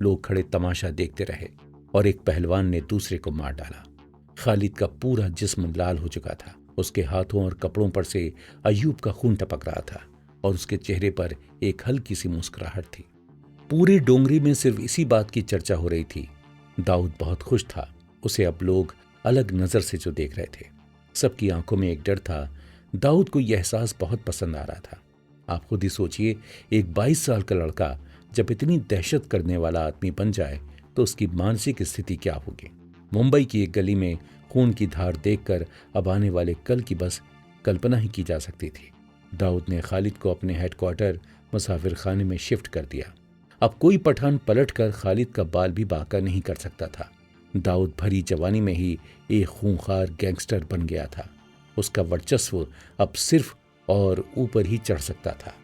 लोग खड़े तमाशा देखते रहे और एक पहलवान ने दूसरे को मार डाला। खालिद का पूरा जिस्म लाल हो चुका था। उसके हाथों और कपड़ों पर से अय्यूब का खून टपक रहा था और उसके चेहरे पर एक हल्की सी मुस्कुराहट थी। पूरी डोंगरी में सिर्फ इसी बात की चर्चा हो रही थी। दाऊद बहुत खुश था। उसे अब लोग अलग नजर से जो देख रहे थे। सबकी आंखों में एक डर था। दाऊद को यह एहसास बहुत पसंद आ रहा था। आप खुद ही सोचिए, एक 22 साल का लड़का जब इतनी दहशत करने वाला आदमी बन जाए तो उसकी मानसिक स्थिति क्या होगी। मुंबई की एक गली में खून की धार देखकर अब आने वाले कल की बस कल्पना ही की जा सकती थी। दाऊद ने खालिद को अपने हेडक्वार्टर मुसाफिर खाने में शिफ्ट कर दिया। अब कोई पठान पलटकर खालिद का बाल भी बांका नहीं कर सकता था। दाऊद भरी जवानी में ही एक खूंखार गैंगस्टर बन गया था। उसका वर्चस्व अब सिर्फ और ऊपर ही चढ़ सकता था।